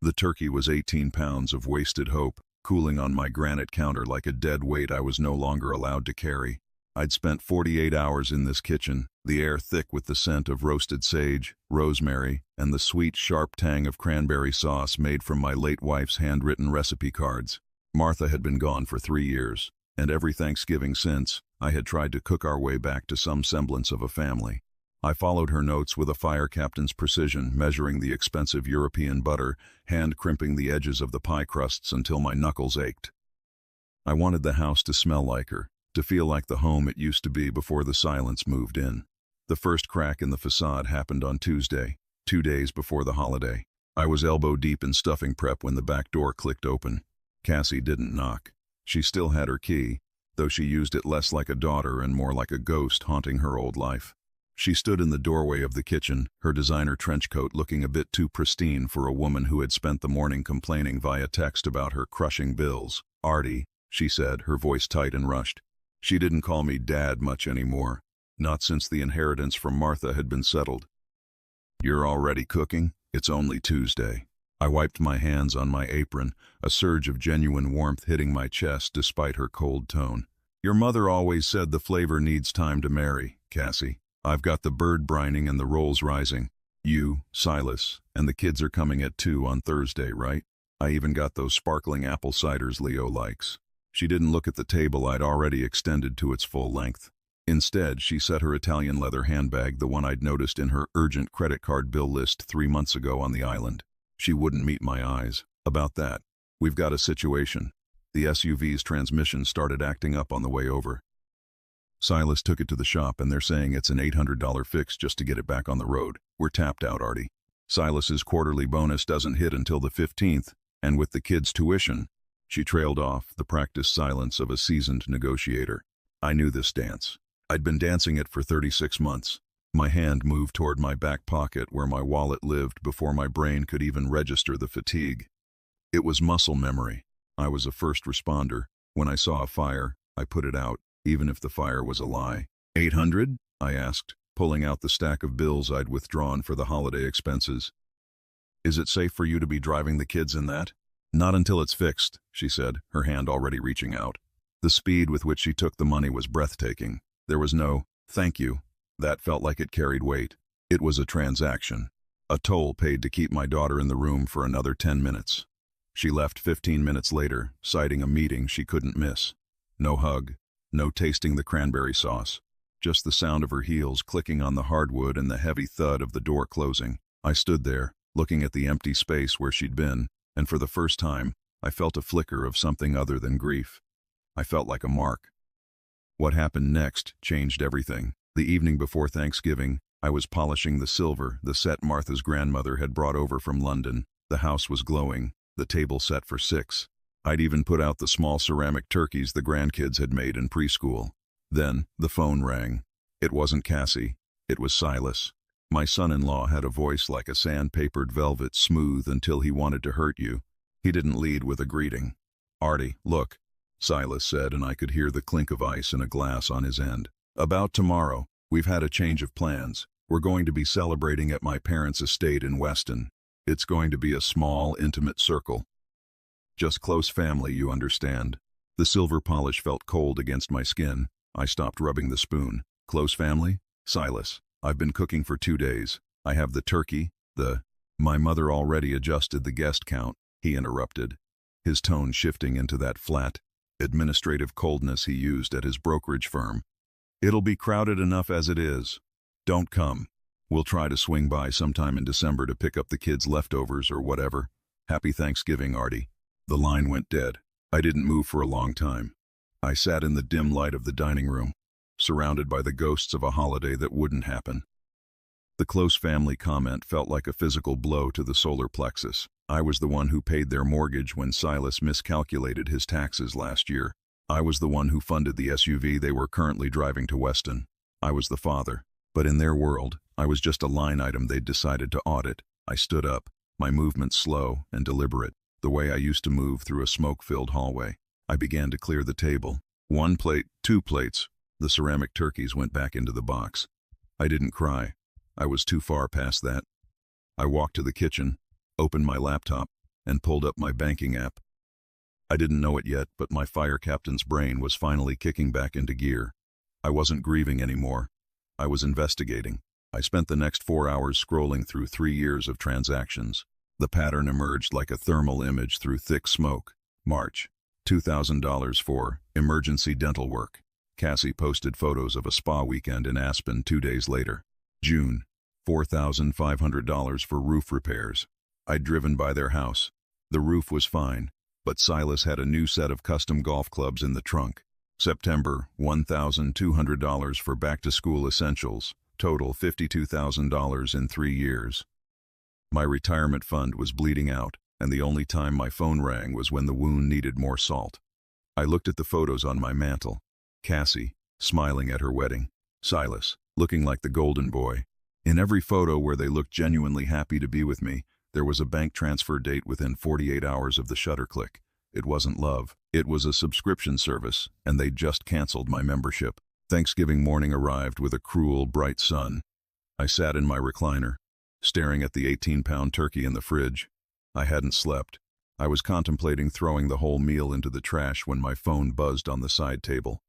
The turkey was 18 pounds of wasted hope, cooling on my granite counter like a dead weight I was no longer allowed to carry. I'd spent 48 hours in this kitchen, the air thick with the scent of roasted sage, rosemary, and the sweet, sharp tang of cranberry sauce made from my late wife's handwritten recipe cards. Martha had been gone for 3 years, and every Thanksgiving since, I had tried to cook our way back to some semblance of a family. I followed her notes with a fire captain's precision, measuring the expensive European butter, hand-crimping the edges of the pie crusts until my knuckles ached. I wanted the house to smell like her, to feel like the home it used to be before the silence moved in. The first crack in the facade happened on Tuesday, 2 days before the holiday. I was elbow-deep in stuffing prep when the back door clicked open. Cassie didn't knock. She still had her key, though she used it less like a daughter and more like a ghost haunting her old life. She stood in the doorway of the kitchen, her designer trench coat looking a bit too pristine for a woman who had spent the morning complaining via text about her crushing bills. "Artie," she said, her voice tight and rushed. She didn't call me Dad much anymore, not since the inheritance from Martha had been settled. "You're already cooking? It's only Tuesday." I wiped my hands on my apron, a surge of genuine warmth hitting my chest despite her cold tone. "Your mother always said the flavor needs time to marry, Cassie. I've got the bird brining and the rolls rising. You, Silas, and the kids are coming at 2 on Thursday, right? I even got those sparkling apple ciders Leo likes." She didn't look at the table I'd already extended to its full length. Instead, she set her Italian leather handbag, the one I'd noticed in her urgent credit card bill list 3 months ago, on the island. She wouldn't meet my eyes. "About that, we've got a situation." The SUV's transmission started acting up on the way over. "Silas took it to the shop and they're saying it's an $800 fix just to get it back on the road. We're tapped out, Artie. Silas's quarterly bonus doesn't hit until the 15th, and with the kids' tuition—" She trailed off, the practiced silence of a seasoned negotiator. I knew this dance. I'd been dancing it for 36 months. My hand moved toward my back pocket where my wallet lived before my brain could even register the fatigue. It was muscle memory. I was a first responder. When I saw a fire, I put it out, even if the fire was a lie. "800? I asked, pulling out the stack of bills I'd withdrawn for the holiday expenses. "Is it safe for you to be driving the kids in that?" "Not until it's fixed," she said, her hand already reaching out. The speed with which she took the money was breathtaking. There was no, "Thank you." That felt like it carried weight. It was a transaction. A toll paid to keep my daughter in the room for another 10 minutes. She left 15 minutes later, citing a meeting she couldn't miss. No hug, no tasting the cranberry sauce, just the sound of her heels clicking on the hardwood and the heavy thud of the door closing. I stood there, looking at the empty space where she'd been, and for the first time, I felt a flicker of something other than grief. I felt like a mark. What happened next changed everything. The evening before Thanksgiving, I was polishing the silver, the set Martha's grandmother had brought over from London. The house was glowing, the table set for 6. I'd even put out the small ceramic turkeys the grandkids had made in preschool. Then, the phone rang. It wasn't Cassie. It was Silas. My son-in-law had a voice like a sandpapered velvet, smooth until he wanted to hurt you. He didn't lead with a greeting. "Artie, look," Silas said, and I could hear the clink of ice in a glass on his end. "About tomorrow, we've had a change of plans. We're going to be celebrating at my parents' estate in Weston. It's going to be a small, intimate circle. Just close family, you understand." The silver polish felt cold against my skin. I stopped rubbing the spoon. "Close family? Silas, I've been cooking for 2 days. I have the turkey, My mother already adjusted the guest count," he interrupted, his tone shifting into that flat, administrative coldness he used at his brokerage firm. "It'll be crowded enough as it is. Don't come. We'll try to swing by sometime in December to pick up the kids' leftovers or whatever. Happy Thanksgiving, Artie." The line went dead. I didn't move for a long time. I sat in the dim light of the dining room, surrounded by the ghosts of a holiday that wouldn't happen. The close family comment felt like a physical blow to the solar plexus. I was the one who paid their mortgage when Silas miscalculated his taxes last year. I was the one who funded the SUV they were currently driving to Weston. I was the father. But in their world, I was just a line item they'd decided to audit. I stood up, my movements slow and deliberate, the way I used to move through a smoke-filled hallway. I began to clear the table. 1 plate, 2 plates. The ceramic turkeys went back into the box. I didn't cry. I was too far past that. I walked to the kitchen, opened my laptop, and pulled up my banking app. I didn't know it yet, but my fire captain's brain was finally kicking back into gear. I wasn't grieving anymore. I was investigating. I spent the next 4 hours scrolling through 3 years of transactions. The pattern emerged like a thermal image through thick smoke. March, $2,000 for emergency dental work. Cassie posted photos of a spa weekend in Aspen 2 days later. June, $4,500 for roof repairs. I'd driven by their house. The roof was fine, but Silas had a new set of custom golf clubs in the trunk. September, $1,200 for back-to-school essentials. Total $52,000 in 3 years. My retirement fund was bleeding out, and the only time my phone rang was when the wound needed more salt. I looked at the photos on my mantle. Cassie, smiling at her wedding. Silas, looking like the golden boy. In every photo where they looked genuinely happy to be with me, there was a bank transfer date within 48 hours of the shutter click. It wasn't love. It was a subscription service, and they'd just canceled my membership. Thanksgiving morning arrived with a cruel, bright sun. I sat in my recliner, staring at the 18-pound turkey in the fridge. I hadn't slept. I was contemplating throwing the whole meal into the trash when my phone buzzed on the side table.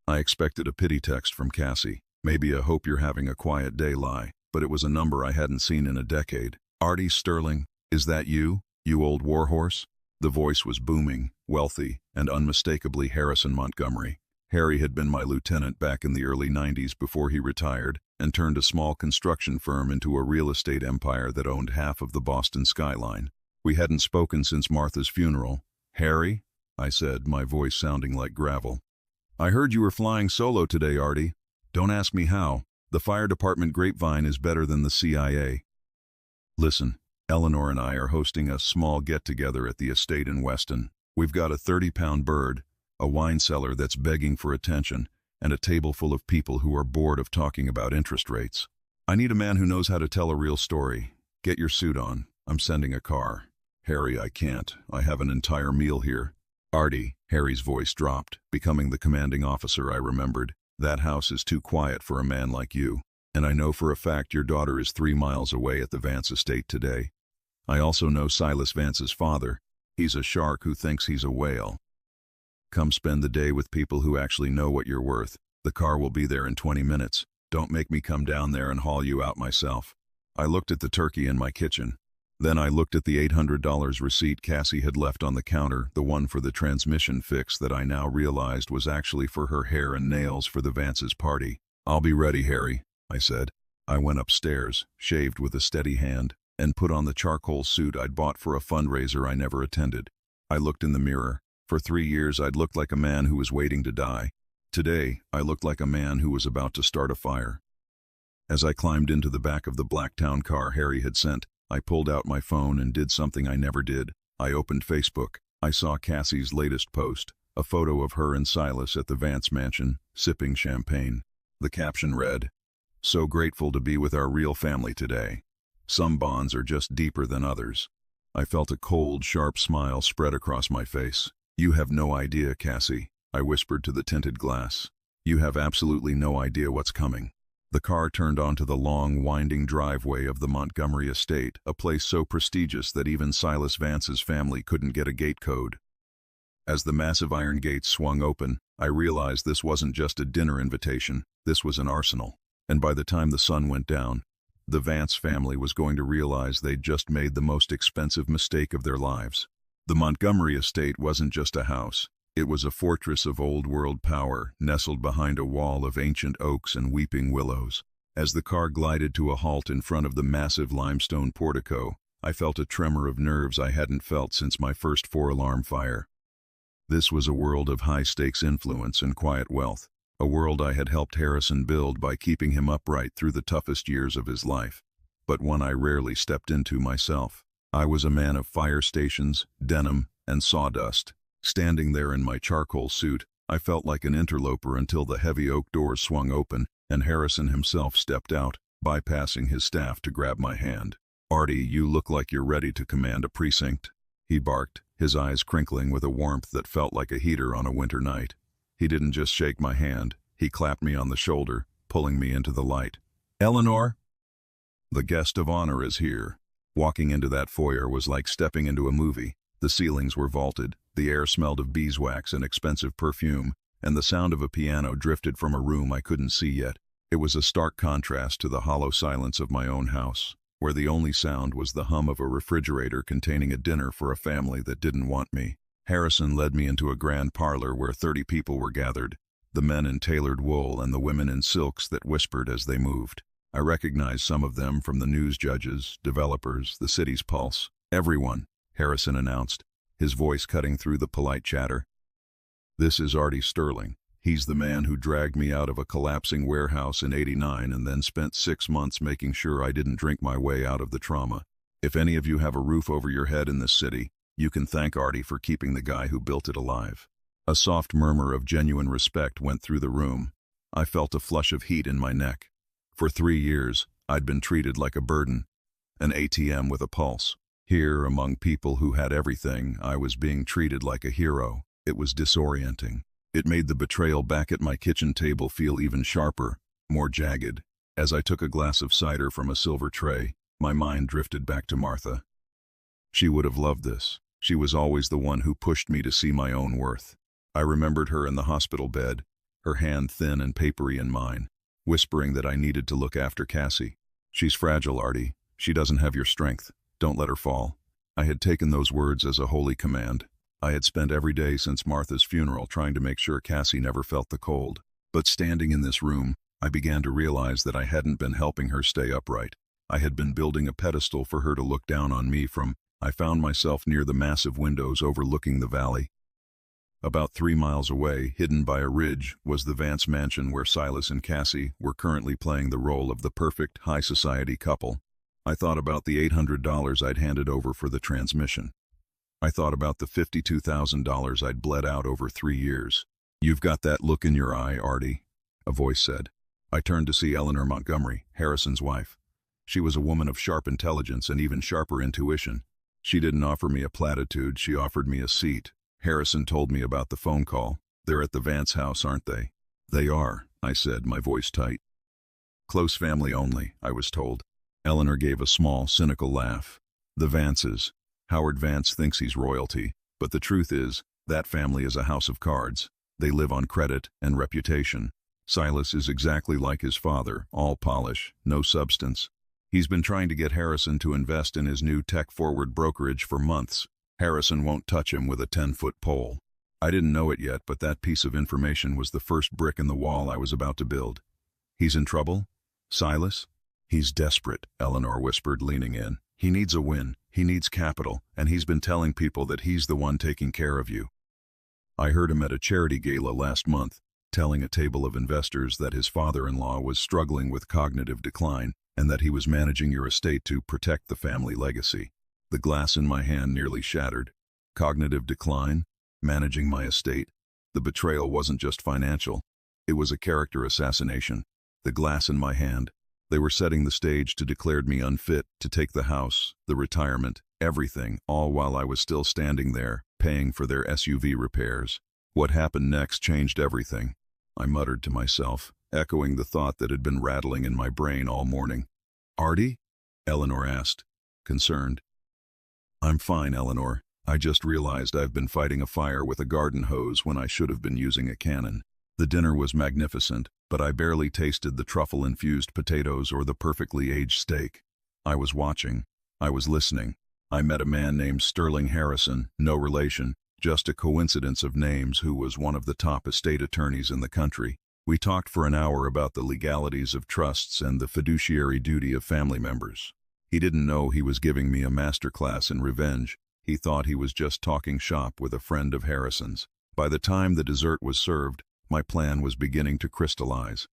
I expected a pity text from Cassie, maybe a hope you're having a quiet day lie, but it was a number I hadn't seen in a decade. Artie Sterling, is that you, you old warhorse? The voice was booming, wealthy, and unmistakably Harrison Montgomery. Harry had been my lieutenant back in the early 90s before he retired and turned a small construction firm into a real estate empire that owned half of the Boston skyline. We hadn't spoken since Martha's funeral. Harry? I said, my voice sounding like gravel. I heard you were flying solo today, Artie. Don't ask me how. The fire department grapevine is better than the CIA. Listen, Eleanor and I are hosting a small get-together at the estate in Weston. We've got a 30-pound bird, a wine cellar that's begging for attention, and a table full of people who are bored of talking about interest rates. I need a man who knows how to tell a real story. Get your suit on. I'm sending a car. Harry, I can't. I have an entire meal here. Artie, Harry's voice dropped, becoming the commanding officer I remembered. That house is too quiet for a man like you. And I know for a fact your daughter is 3 miles away at the Vance estate today. I also know Silas Vance's father. He's a shark who thinks he's a whale. Come spend the day with people who actually know what you're worth. The car will be there in 20 minutes. Don't make me come down there and haul you out myself. I looked at the turkey in my kitchen. Then I looked at the $800 receipt Cassie had left on the counter, the one for the transmission fix that I now realized was actually for her hair and nails for the Vance's party. I'll be ready, Harry, I said. I went upstairs, shaved with a steady hand, and put on the charcoal suit I'd bought for a fundraiser I never attended. I looked in the mirror. For 3 years I'd looked like a man who was waiting to die. Today, I looked like a man who was about to start a fire. As I climbed into the back of the Blacktown car Harry had sent, I pulled out my phone and did something I never did. I opened Facebook. I saw Cassie's latest post, a photo of her and Silas at the Vance mansion, sipping champagne. The caption read, "So grateful to be with our real family today. Some bonds are just deeper than others." I felt a cold, sharp smile spread across my face. "You have no idea, Cassie," I whispered to the tinted glass. "You have absolutely no idea what's coming." The car turned onto the long, winding driveway of the Montgomery estate, a place so prestigious that even Silas Vance's family couldn't get a gate code. As the massive iron gates swung open, I realized this wasn't just a dinner invitation, this was an arsenal. And by the time the sun went down, the Vance family was going to realize they'd just made the most expensive mistake of their lives. The Montgomery estate wasn't just a house. It was a fortress of old-world power, nestled behind a wall of ancient oaks and weeping willows. As the car glided to a halt in front of the massive limestone portico, I felt a tremor of nerves I hadn't felt since my first 4-alarm fire. This was a world of high-stakes influence and quiet wealth, a world I had helped Harrison build by keeping him upright through the toughest years of his life, but one I rarely stepped into myself. I was a man of fire stations, denim, and sawdust. Standing there in my charcoal suit, I felt like an interloper until the heavy oak doors swung open and Harrison himself stepped out, bypassing his staff to grab my hand. "Artie, you look like you're ready to command a precinct," he barked, his eyes crinkling with a warmth that felt like a heater on a winter night. He didn't just shake my hand, he clapped me on the shoulder, pulling me into the light. "Eleanor, the guest of honor is here." Walking into that foyer was like stepping into a movie. The ceilings were vaulted, the air smelled of beeswax and expensive perfume, and the sound of a piano drifted from a room I couldn't see yet. It was a stark contrast to the hollow silence of my own house, where the only sound was the hum of a refrigerator containing a dinner for a family that didn't want me. Harrison led me into a grand parlor where 30 people were gathered, the men in tailored wool and the women in silks that whispered as they moved. I recognized some of them from the news judges, developers, the city's pulse. "Everyone," Harrison announced, his voice cutting through the polite chatter. "This is Artie Sterling. He's the man who dragged me out of a collapsing warehouse in '89 and then spent 6 months making sure I didn't drink my way out of the trauma. If any of you have a roof over your head in this city, you can thank Artie for keeping the guy who built it alive." A soft murmur of genuine respect went through the room. I felt a flush of heat in my neck. For 3 years, I'd been treated like a burden, an ATM with a pulse. Here, among people who had everything, I was being treated like a hero. It was disorienting. It made the betrayal back at my kitchen table feel even sharper, more jagged. As I took a glass of cider from a silver tray, my mind drifted back to Martha. She would have loved this. She was always the one who pushed me to see my own worth. I remembered her in the hospital bed, her hand thin and papery in mine, whispering that I needed to look after Cassie. "She's fragile, Artie. She doesn't have your strength. Don't let her fall." I had taken those words as a holy command. I had spent every day since Martha's funeral trying to make sure Cassie never felt the cold. But standing in this room, I began to realize that I hadn't been helping her stay upright. I had been building a pedestal for her to look down on me from. I found myself near the massive windows overlooking the valley. About 3 miles away, hidden by a ridge, was the Vance mansion where Silas and Cassie were currently playing the role of the perfect high society couple. I thought about the $800 I'd handed over for the transmission. I thought about the $52,000 I'd bled out over 3 years. "You've got that look in your eye, Artie," a voice said. I turned to see Eleanor Montgomery, Harrison's wife. She was a woman of sharp intelligence and even sharper intuition. She didn't offer me a platitude, she offered me a seat. Harrison told me about the phone call. "They're at the Vance house, aren't they?" "They are," I said, my voice tight. "Close family only," I was told. Eleanor gave a small, cynical laugh. "The Vances. Howard Vance thinks he's royalty, but the truth is, that family is a house of cards. They live on credit and reputation. Silas is exactly like his father, all polish, no substance. He's been trying to get Harrison to invest in his new tech-forward brokerage for months. Harrison won't touch him with a 10-foot pole." I didn't know it yet, but that piece of information was the first brick in the wall I was about to build. "He's in trouble? Silas?" "He's desperate," Eleanor whispered, leaning in. "He needs a win, he needs capital, and he's been telling people that he's the one taking care of you. I heard him at a charity gala last month, telling a table of investors that his father-in-law was struggling with cognitive decline and that he was managing your estate to protect the family legacy." The glass in my hand nearly shattered. Cognitive decline? Managing my estate? The betrayal wasn't just financial. It was a character assassination. The glass in my hand. They were setting the stage to declare me unfit to take the house, the retirement, everything, all while I was still standing there, paying for their SUV repairs. What happened next changed everything. I muttered to myself, echoing the thought that had been rattling in my brain all morning. "Artie?" Eleanor asked, concerned. "I'm fine, Eleanor. I just realized I've been fighting a fire with a garden hose when I should have been using a cannon. The dinner was magnificent, but I barely tasted the truffle-infused potatoes or the perfectly aged steak. I was watching. I was listening. I met a man named Sterling Harrison, no relation, just a coincidence of names, who was one of the top estate attorneys in the country. We talked for an hour about the legalities of trusts and the fiduciary duty of family members. He didn't know he was giving me a masterclass in revenge. He thought he was just talking shop with a friend of Harrison's. By the time the dessert was served, my plan was beginning to crystallize.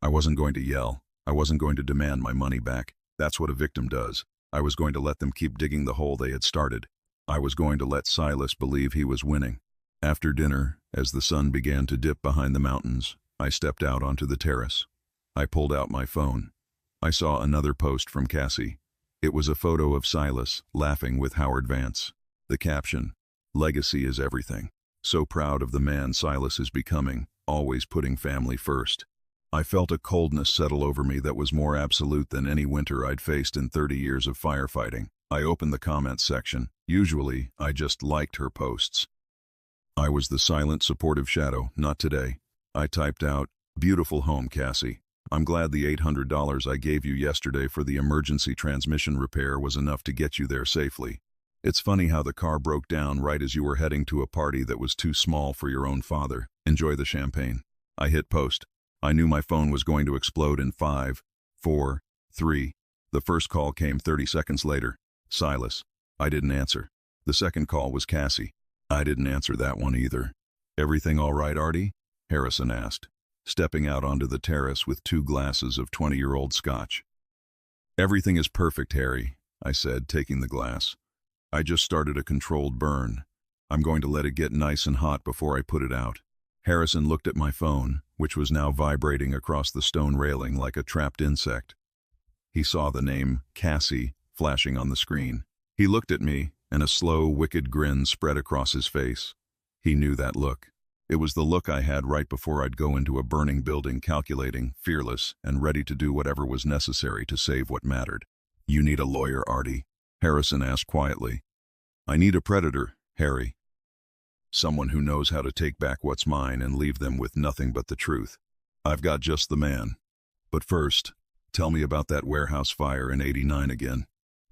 I wasn't going to yell. I wasn't going to demand my money back. That's what a victim does. I was going to let them keep digging the hole they had started. I was going to let Silas believe he was winning. After dinner, as the sun began to dip behind the mountains, I stepped out onto the terrace. I pulled out my phone. I saw another post from Cassie. It was a photo of Silas laughing with Howard Vance. The caption, "Legacy is everything. So proud of the man Silas is becoming, always putting family first." I felt a coldness settle over me that was more absolute than any winter I'd faced in 30 years of firefighting. I opened the comments section. Usually, I just liked her posts. I was the silent, supportive shadow, not today. I typed out, "Beautiful home, Cassie. I'm glad the $800 I gave you yesterday for the emergency transmission repair was enough to get you there safely. It's funny how the car broke down right as you were heading to a party that was too small for your own father. Enjoy the champagne." I hit post. I knew my phone was going to explode in 5, 4, 3. The first call came 30 seconds later. Silas. I didn't answer. The second call was Cassie. I didn't answer that one either. "Everything all right, Artie?" Harrison asked, stepping out onto the terrace with 2 glasses of 20-year-old scotch. "Everything is perfect, Harry," I said, taking the glass. "I just started a controlled burn. I'm going to let it get nice and hot before I put it out." Harrison looked at my phone, which was now vibrating across the stone railing like a trapped insect. He saw the name Cassie flashing on the screen. He looked at me, and a slow, wicked grin spread across his face. He knew that look. It was the look I had right before I'd go into a burning building, calculating, fearless, and ready to do whatever was necessary to save what mattered. "You need a lawyer, Artie?" Harrison asked quietly. "I need a predator, Harry. Someone who knows how to take back what's mine and leave them with nothing but the truth. I've got just the man. But first, tell me about that warehouse fire in '89 again.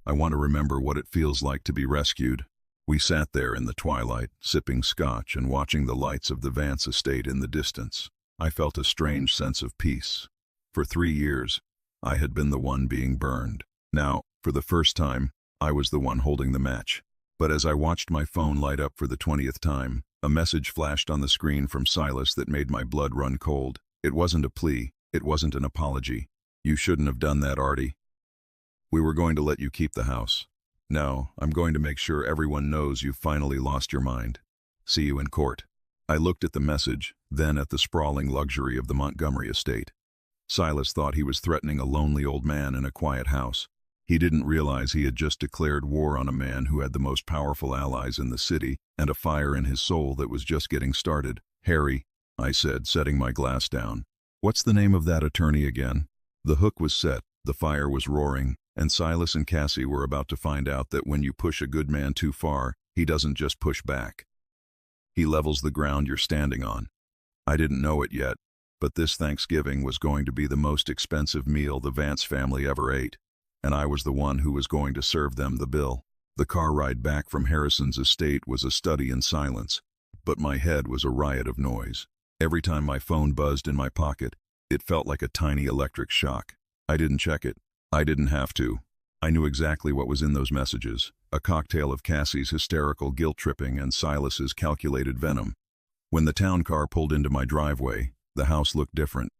I want to remember what it feels like to be rescued." We sat there in the twilight, sipping scotch and watching the lights of the Vance estate in the distance. I felt a strange sense of peace. For 3 years, I had been the one being burned. Now, for the first time, I was the one holding the match. But as I watched my phone light up for the 20th time, a message flashed on the screen from Silas that made my blood run cold. It wasn't a plea. It wasn't an apology. "You shouldn't have done that, Artie. We were going to let you keep the house. Now, I'm going to make sure everyone knows you've finally lost your mind. See you in court." I looked at the message, then at the sprawling luxury of the Montgomery estate. Silas thought he was threatening a lonely old man in a quiet house. He didn't realize he had just declared war on a man who had the most powerful allies in the city and a fire in his soul that was just getting started. "Harry," I said, setting my glass down. "What's the name of that attorney again?" The hook was set, the fire was roaring, and Silas and Cassie were about to find out that when you push a good man too far, he doesn't just push back. He levels the ground you're standing on. I didn't know it yet, but this Thanksgiving was going to be the most expensive meal the Vance family ever ate, and I was the one who was going to serve them the bill. The car ride back from Harrison's estate was a study in silence, but my head was a riot of noise. Every time my phone buzzed in my pocket, it felt like a tiny electric shock. I didn't check it. I didn't have to. I knew exactly what was in those messages, a cocktail of Cassie's hysterical guilt-tripping and Silas's calculated venom. When the town car pulled into my driveway, the house looked different.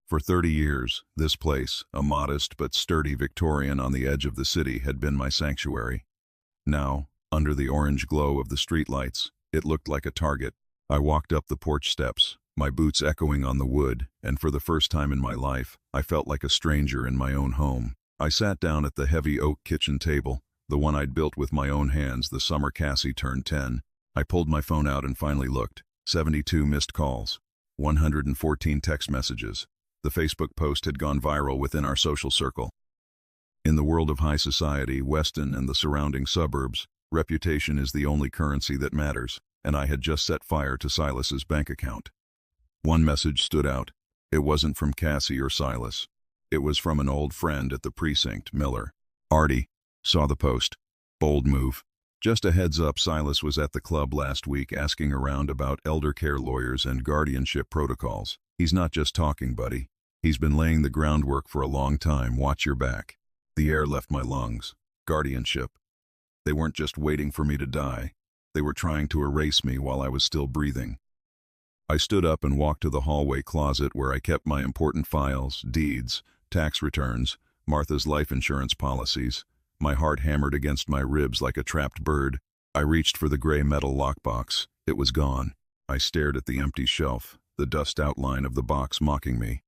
For 30 years, this place, a modest but sturdy Victorian on the edge of the city, had been my sanctuary. Now, under the orange glow of the streetlights, it looked like a target. I walked up the porch steps, my boots echoing on the wood, and for the first time in my life, I felt like a stranger in my own home. I sat down at the heavy oak kitchen table, the one I'd built with my own hands the summer Cassie turned 10. I pulled my phone out and finally looked. 72 missed calls, 114 text messages. The Facebook post had gone viral within our social circle. In the world of high society, Weston and the surrounding suburbs, reputation is the only currency that matters, and I had just set fire to Silas's bank account. One message stood out. It wasn't from Cassie or Silas. It was from an old friend at the precinct, Miller. "Artie, saw the post. Bold move. Just a heads up, Silas was at the club last week asking around about elder care lawyers and guardianship protocols. He's not just talking, buddy. He's been laying the groundwork for a long time. Watch your back." The air left my lungs. Guardianship. They weren't just waiting for me to die. They were trying to erase me while I was still breathing. I stood up and walked to the hallway closet where I kept my important files, deeds, tax returns, Martha's life insurance policies. My heart hammered against my ribs like a trapped bird. I reached for the gray metal lockbox. It was gone. I stared at the empty shelf, the dust outline of the box mocking me.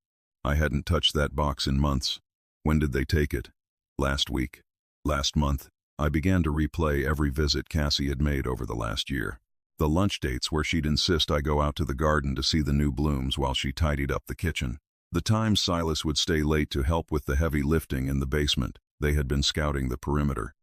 I hadn't touched that box in months. When did they take it? Last week. Last month. I began to replay every visit Cassie had made over the last year. The lunch dates where she'd insist I go out to the garden to see the new blooms while she tidied up the kitchen. The times Silas would stay late to help with the heavy lifting in the basement, they had been scouting the perimeter.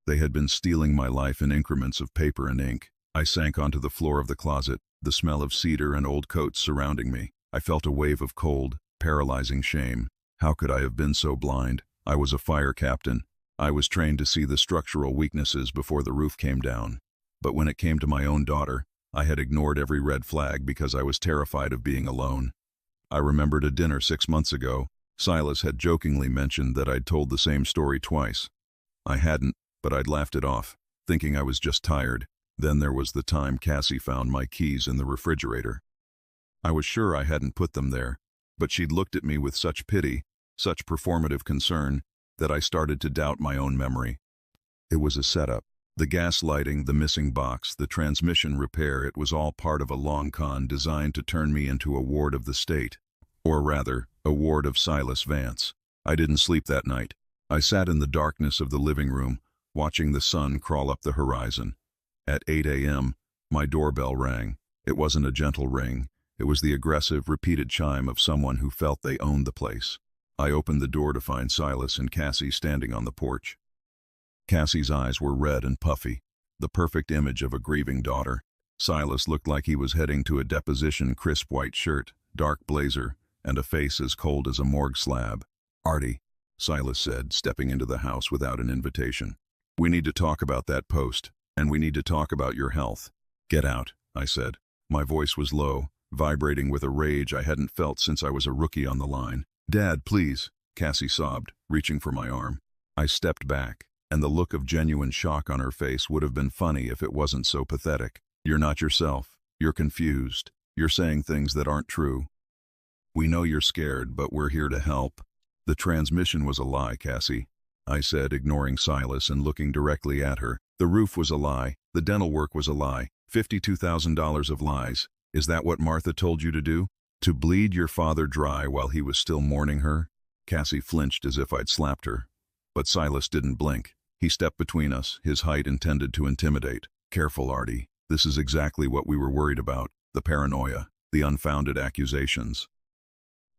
They had been stealing my life in increments of paper and ink. I sank onto the floor of the closet, the smell of cedar and old coats surrounding me. I felt a wave of cold, paralyzing shame. How could I have been so blind? I was a fire captain. I was trained to see the structural weaknesses before the roof came down. But when it came to my own daughter, I had ignored every red flag because I was terrified of being alone. I remembered a dinner 6 months ago. Silas had jokingly mentioned that I'd told the same story twice. I hadn't, but I'd laughed it off, thinking I was just tired. Then there was the time Cassie found my keys in the refrigerator. I was sure I hadn't put them there, but she'd looked at me with such pity, such performative concern, that I started to doubt my own memory. It was a setup. The gas lighting, the missing box, the transmission repair, it was all part of a long con designed to turn me into a ward of the state. Or rather, a ward of Silas Vance. I didn't sleep that night. I sat in the darkness of the living room, watching the sun crawl up the horizon. At 8 a.m., my doorbell rang. It wasn't a gentle ring. It was the aggressive, repeated chime of someone who felt they owned the place. I opened the door to find Silas and Cassie standing on the porch. Cassie's eyes were red and puffy, the perfect image of a grieving daughter. Silas looked like he was heading to a deposition, crisp white shirt, dark blazer, and a face as cold as a morgue slab. "Artie," Silas said, stepping into the house without an invitation. "We need to talk about that post, and we need to talk about your health." "Get out," I said. My voice was low, vibrating with a rage I hadn't felt since I was a rookie on the line. "Dad, please," Cassie sobbed, reaching for my arm. I stepped back, and the look of genuine shock on her face would have been funny if it wasn't so pathetic. "You're not yourself. You're confused. You're saying things that aren't true. We know you're scared, but we're here to help." "The transmission was a lie, Cassie," I said, ignoring Silas and looking directly at her. "The roof was a lie. The dental work was a lie. $52,000 of lies. Is that what Martha told you to do? To bleed your father dry while he was still mourning her?" Cassie flinched as if I'd slapped her. But Silas didn't blink. He stepped between us, his height intended to intimidate. "Careful, Artie. This is exactly what we were worried about. The paranoia, the unfounded accusations.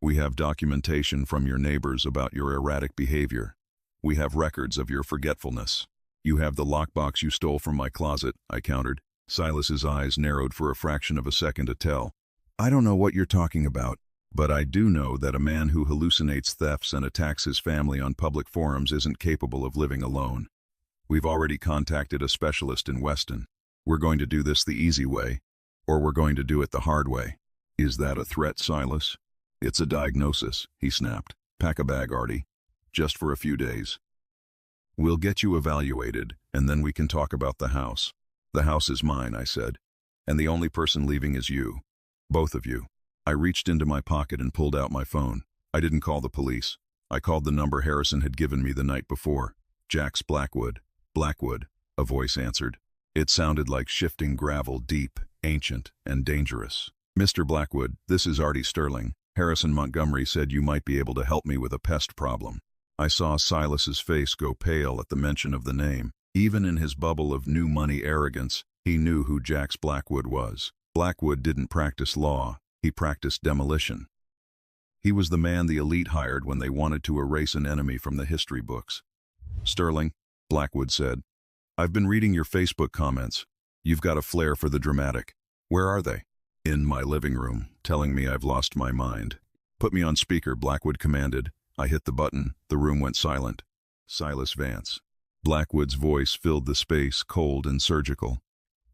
We have documentation from your neighbors about your erratic behavior. We have records of your forgetfulness. You have the lockbox you stole from my closet," I countered. Silas's eyes narrowed for a fraction of a second to tell. "I don't know what you're talking about, but I do know that a man who hallucinates thefts and attacks his family on public forums isn't capable of living alone. We've already contacted a specialist in Weston. We're going to do this the easy way, or we're going to do it the hard way." "Is that a threat, Silas?" "It's a diagnosis," he snapped. "Pack a bag, Artie. Just for a few days. We'll get you evaluated, and then we can talk about the house." "The house is mine," I said, "and the only person leaving is you. Both of you." I reached into my pocket and pulled out my phone. I didn't call the police. I called the number Harrison had given me the night before. "Jax Blackwood." "Blackwood," a voice answered. It sounded like shifting gravel, deep, ancient, and dangerous. "Mr. Blackwood, this is Artie Sterling. Harrison Montgomery said you might be able to help me with a pest problem." I saw Silas's face go pale at the mention of the name. Even in his bubble of new money arrogance, he knew who Jax Blackwood was. Blackwood didn't practice law. He practiced demolition. He was the man the elite hired when they wanted to erase an enemy from the history books. "Sterling," Blackwood said, "I've been reading your Facebook comments. You've got a flair for the dramatic. Where are they?" "In my living room, telling me I've lost my mind." "Put me on speaker," Blackwood commanded. I hit the button. The room went silent. "Silas Vance." Blackwood's voice filled the space, cold and surgical.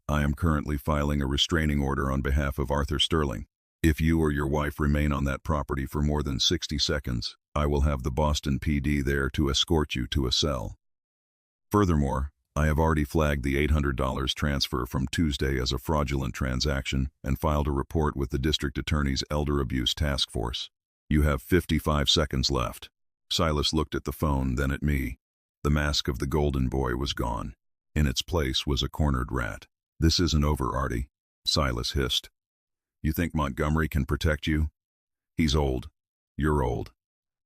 "I am currently filing a restraining order on behalf of Arthur Sterling. If you or your wife remain on that property for more than 60 seconds, I will have the Boston PD there to escort you to a cell. Furthermore, I have already flagged the $800 transfer from Tuesday as a fraudulent transaction and filed a report with the District Attorney's Elder Abuse Task Force. You have 55 seconds left." Silas looked at the phone, then at me. The mask of the golden boy was gone. In its place was a cornered rat. "This isn't over, Artie," Silas hissed. "You think Montgomery can protect you? He's old. You're old.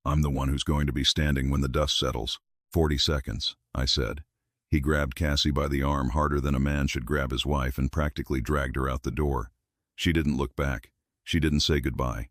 I'm the one who's going to be standing when the dust settles." 40 seconds, I said. He grabbed Cassie by the arm harder than a man should grab his wife and practically dragged her out the door. She didn't look back. She didn't say goodbye.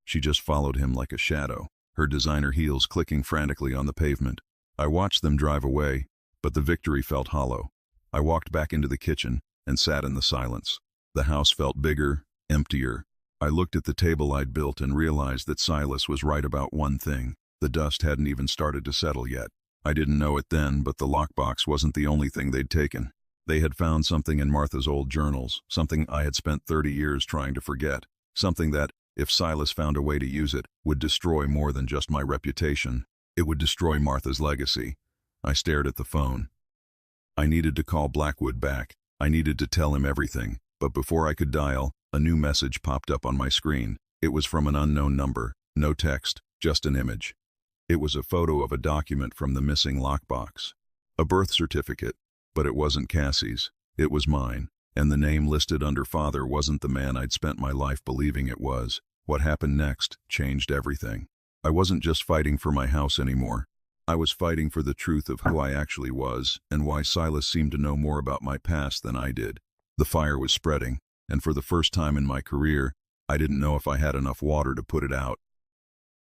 She just followed him like a shadow, her designer heels clicking frantically on the pavement. I watched them drive away, but the victory felt hollow. I walked back into the kitchen and sat in the silence. The house felt bigger, emptier. I looked at the table I'd built and realized that Silas was right about one thing. The dust hadn't even started to settle yet. I didn't know it then, but the lockbox wasn't the only thing they'd taken. They had found something in Martha's old journals, something I had spent 30 years trying to forget, something that, if Silas found a way to use it, would destroy more than just my reputation. It would destroy Martha's legacy. I stared at the phone. I needed to call Blackwood back. I needed to tell him everything, but before I could dial, a new message popped up on my screen. It was from an unknown number, no text, just an image. It was a photo of a document from the missing lockbox. A birth certificate, but it wasn't Cassie's. It was mine, and the name listed under father wasn't the man I'd spent my life believing it was. What happened next changed everything. I wasn't just fighting for my house anymore. I was fighting for the truth of who I actually was and why Silas seemed to know more about my past than I did. The fire was spreading, and for the first time in my career, I didn't know if I had enough water to put it out.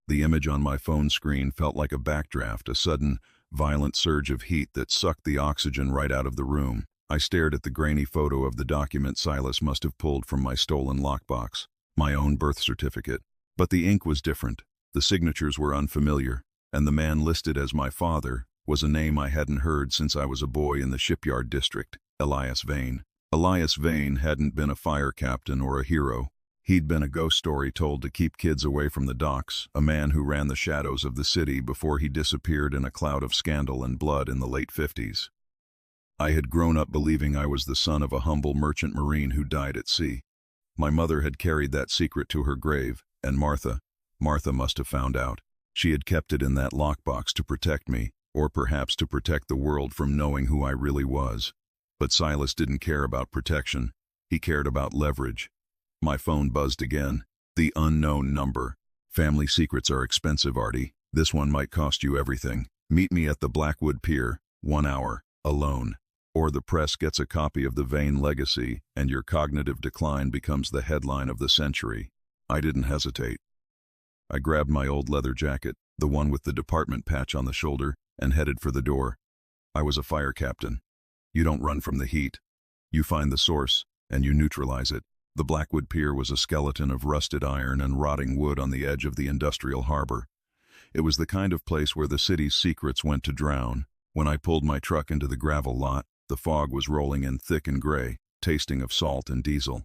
The image on my phone screen felt like a backdraft, a sudden, violent surge of heat that sucked the oxygen right out of the room. I stared at the grainy photo of the document Silas must have pulled from my stolen lockbox, my own birth certificate. But the ink was different, the signatures were unfamiliar, and the man listed as my father was a name I hadn't heard since I was a boy in the shipyard district, Elias Vane. Elias Vane hadn't been a fire captain or a hero. He'd been a ghost story told to keep kids away from the docks, a man who ran the shadows of the city before he disappeared in a cloud of scandal and blood in the late 50s. I had grown up believing I was the son of a humble merchant marine who died at sea. My mother had carried that secret to her grave, and Martha must have found out. She had kept it in that lockbox to protect me, or perhaps to protect the world from knowing who I really was. But Silas didn't care about protection. He cared about leverage. My phone buzzed again. The unknown number. Family secrets are expensive, Artie. This one might cost you everything. Meet me at the Blackwood Pier, 1 hour, alone. Or the press gets a copy of the Vane legacy, and your cognitive decline becomes the headline of the century. I didn't hesitate. I grabbed my old leather jacket, the one with the department patch on the shoulder, and headed for the door. I was a fire captain. You don't run from the heat. You find the source, and you neutralize it. The Blackwood Pier was a skeleton of rusted iron and rotting wood on the edge of the industrial harbor. It was the kind of place where the city's secrets went to drown. When I pulled my truck into the gravel lot, the fog was rolling in thick and gray, tasting of salt and diesel.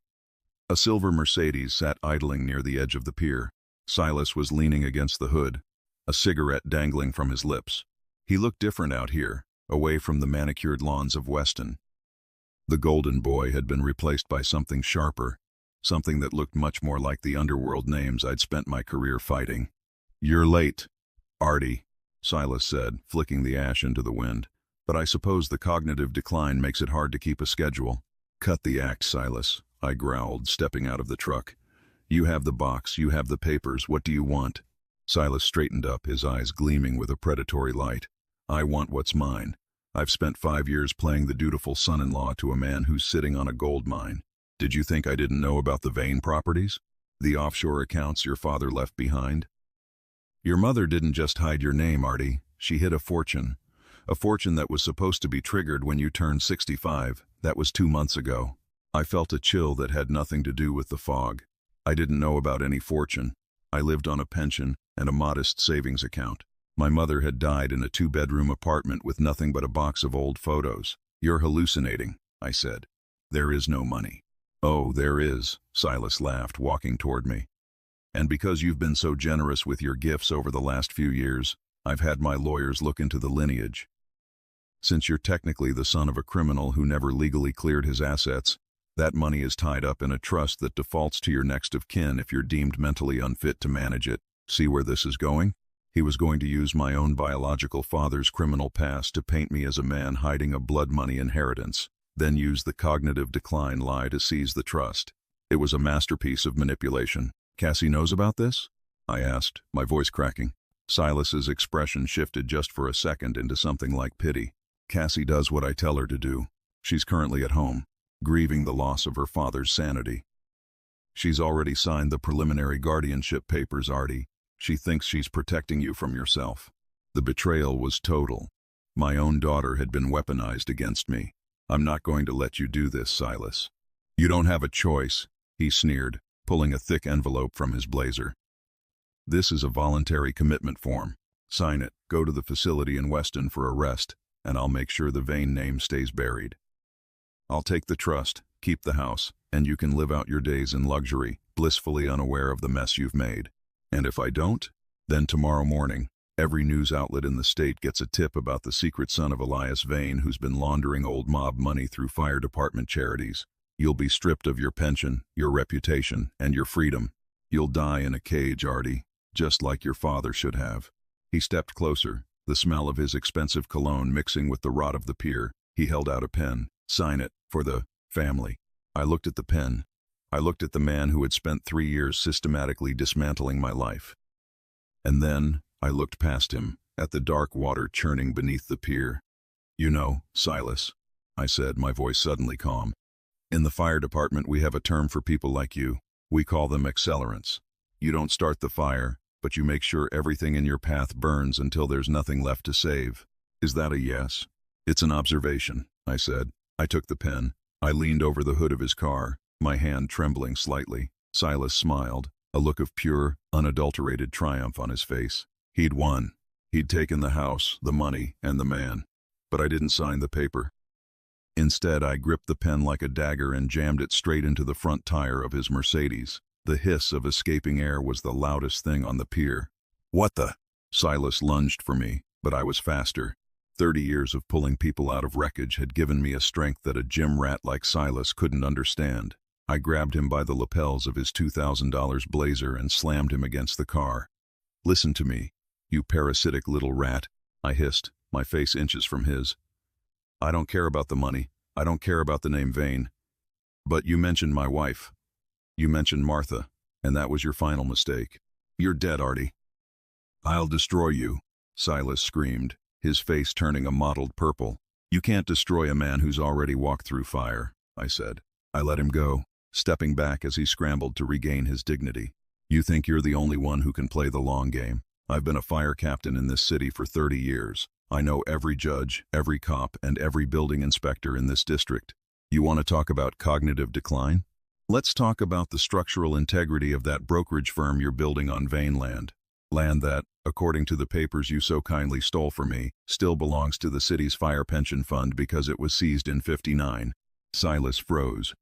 A silver Mercedes sat idling near the edge of the pier. Silas was leaning against the hood, a cigarette dangling from his lips. He looked different out here, away from the manicured lawns of Weston. The golden boy had been replaced by something sharper, something that looked much more like the underworld names I'd spent my career fighting. "You're late, Artie," Silas said, flicking the ash into the wind. "But I suppose the cognitive decline makes it hard to keep a schedule." "Cut the act, Silas," I growled, stepping out of the truck. "You have the box, you have the papers, what do you want?" Silas straightened up, his eyes gleaming with a predatory light. "I want what's mine. I've spent 5 years playing the dutiful son-in-law to a man who's sitting on a gold mine. Did you think I didn't know about the Vane properties? The offshore accounts your father left behind? Your mother didn't just hide your name, Artie. She hid a fortune that was supposed to be triggered when you turned 65. That was 2 months ago." I felt a chill that had nothing to do with the fog. I didn't know about any fortune. I lived on a pension and a modest savings account. My mother had died in a 2-bedroom apartment with nothing but a box of old photos. "You're hallucinating," I said. "There is no money." "Oh, there is," Silas laughed, walking toward me. "And because you've been so generous with your gifts over the last few years, I've had my lawyers look into the lineage. Since you're technically the son of a criminal who never legally cleared his assets, that money is tied up in a trust that defaults to your next of kin if you're deemed mentally unfit to manage it. See where this is going?" He was going to use my own biological father's criminal past to paint me as a man hiding a blood money inheritance, then use the cognitive decline lie to seize the trust. It was a masterpiece of manipulation. "Cassie knows about this?" I asked, my voice cracking. Silas's expression shifted just for a second into something like pity. "Cassie does what I tell her to do. She's currently at home, grieving the loss of her father's sanity." She's already signed the preliminary guardianship papers, Artie. She thinks she's protecting you from yourself. The betrayal was total. My own daughter had been weaponized against me. I'm not going to let you do this, Silas. You don't have a choice, he sneered, pulling a thick envelope from his blazer. This is a voluntary commitment form. Sign it, go to the facility in Weston for arrest, and I'll make sure the Vane name stays buried. I'll take the trust, keep the house, and you can live out your days in luxury, blissfully unaware of the mess you've made. And if I don't, then tomorrow morning, every news outlet in the state gets a tip about the secret son of Elias Vane who's been laundering old mob money through fire department charities. You'll be stripped of your pension, your reputation, and your freedom. You'll die in a cage, Artie, just like your father should have. He stepped closer, the smell of his expensive cologne mixing with the rot of the pier. He held out a pen. Sign it, for the family. I looked at the pen. I looked at the man who had spent 3 years systematically dismantling my life. And then I looked past him, at the dark water churning beneath the pier. You know, Silas, I said, my voice suddenly calm. In the fire department we have a term for people like you. We call them accelerants. You don't start the fire, but you make sure everything in your path burns until there's nothing left to save. Is that a yes? It's an observation, I said. I took the pen. I leaned over the hood of his car, my hand trembling slightly. Silas smiled, a look of pure, unadulterated triumph on his face. He'd won. He'd taken the house, the money, and the man. But I didn't sign the paper. Instead, I gripped the pen like a dagger and jammed it straight into the front tire of his Mercedes. The hiss of escaping air was the loudest thing on the pier. What the? Silas lunged for me, but I was faster. 30 years of pulling people out of wreckage had given me a strength that a gym rat like Silas couldn't understand. I grabbed him by the lapels of his $2,000 blazer and slammed him against the car. Listen to me, you parasitic little rat, I hissed, my face inches from his. I don't care about the money. I don't care about the name Vane. But you mentioned my wife. You mentioned Martha, and that was your final mistake. You're dead, Artie. I'll destroy you, Silas screamed, his face turning a mottled purple. You can't destroy a man who's already walked through fire, I said. I let him go, stepping back as he scrambled to regain his dignity. You think you're the only one who can play the long game. I've been a fire captain in this city for 30 years. I know every judge, every cop, and every building inspector in this district. You want to talk about cognitive decline? Let's talk about the structural integrity of that brokerage firm you're building on Vane land. Land that, according to the papers you so kindly stole from me, still belongs to the city's fire pension fund because it was seized in '59. Silas froze.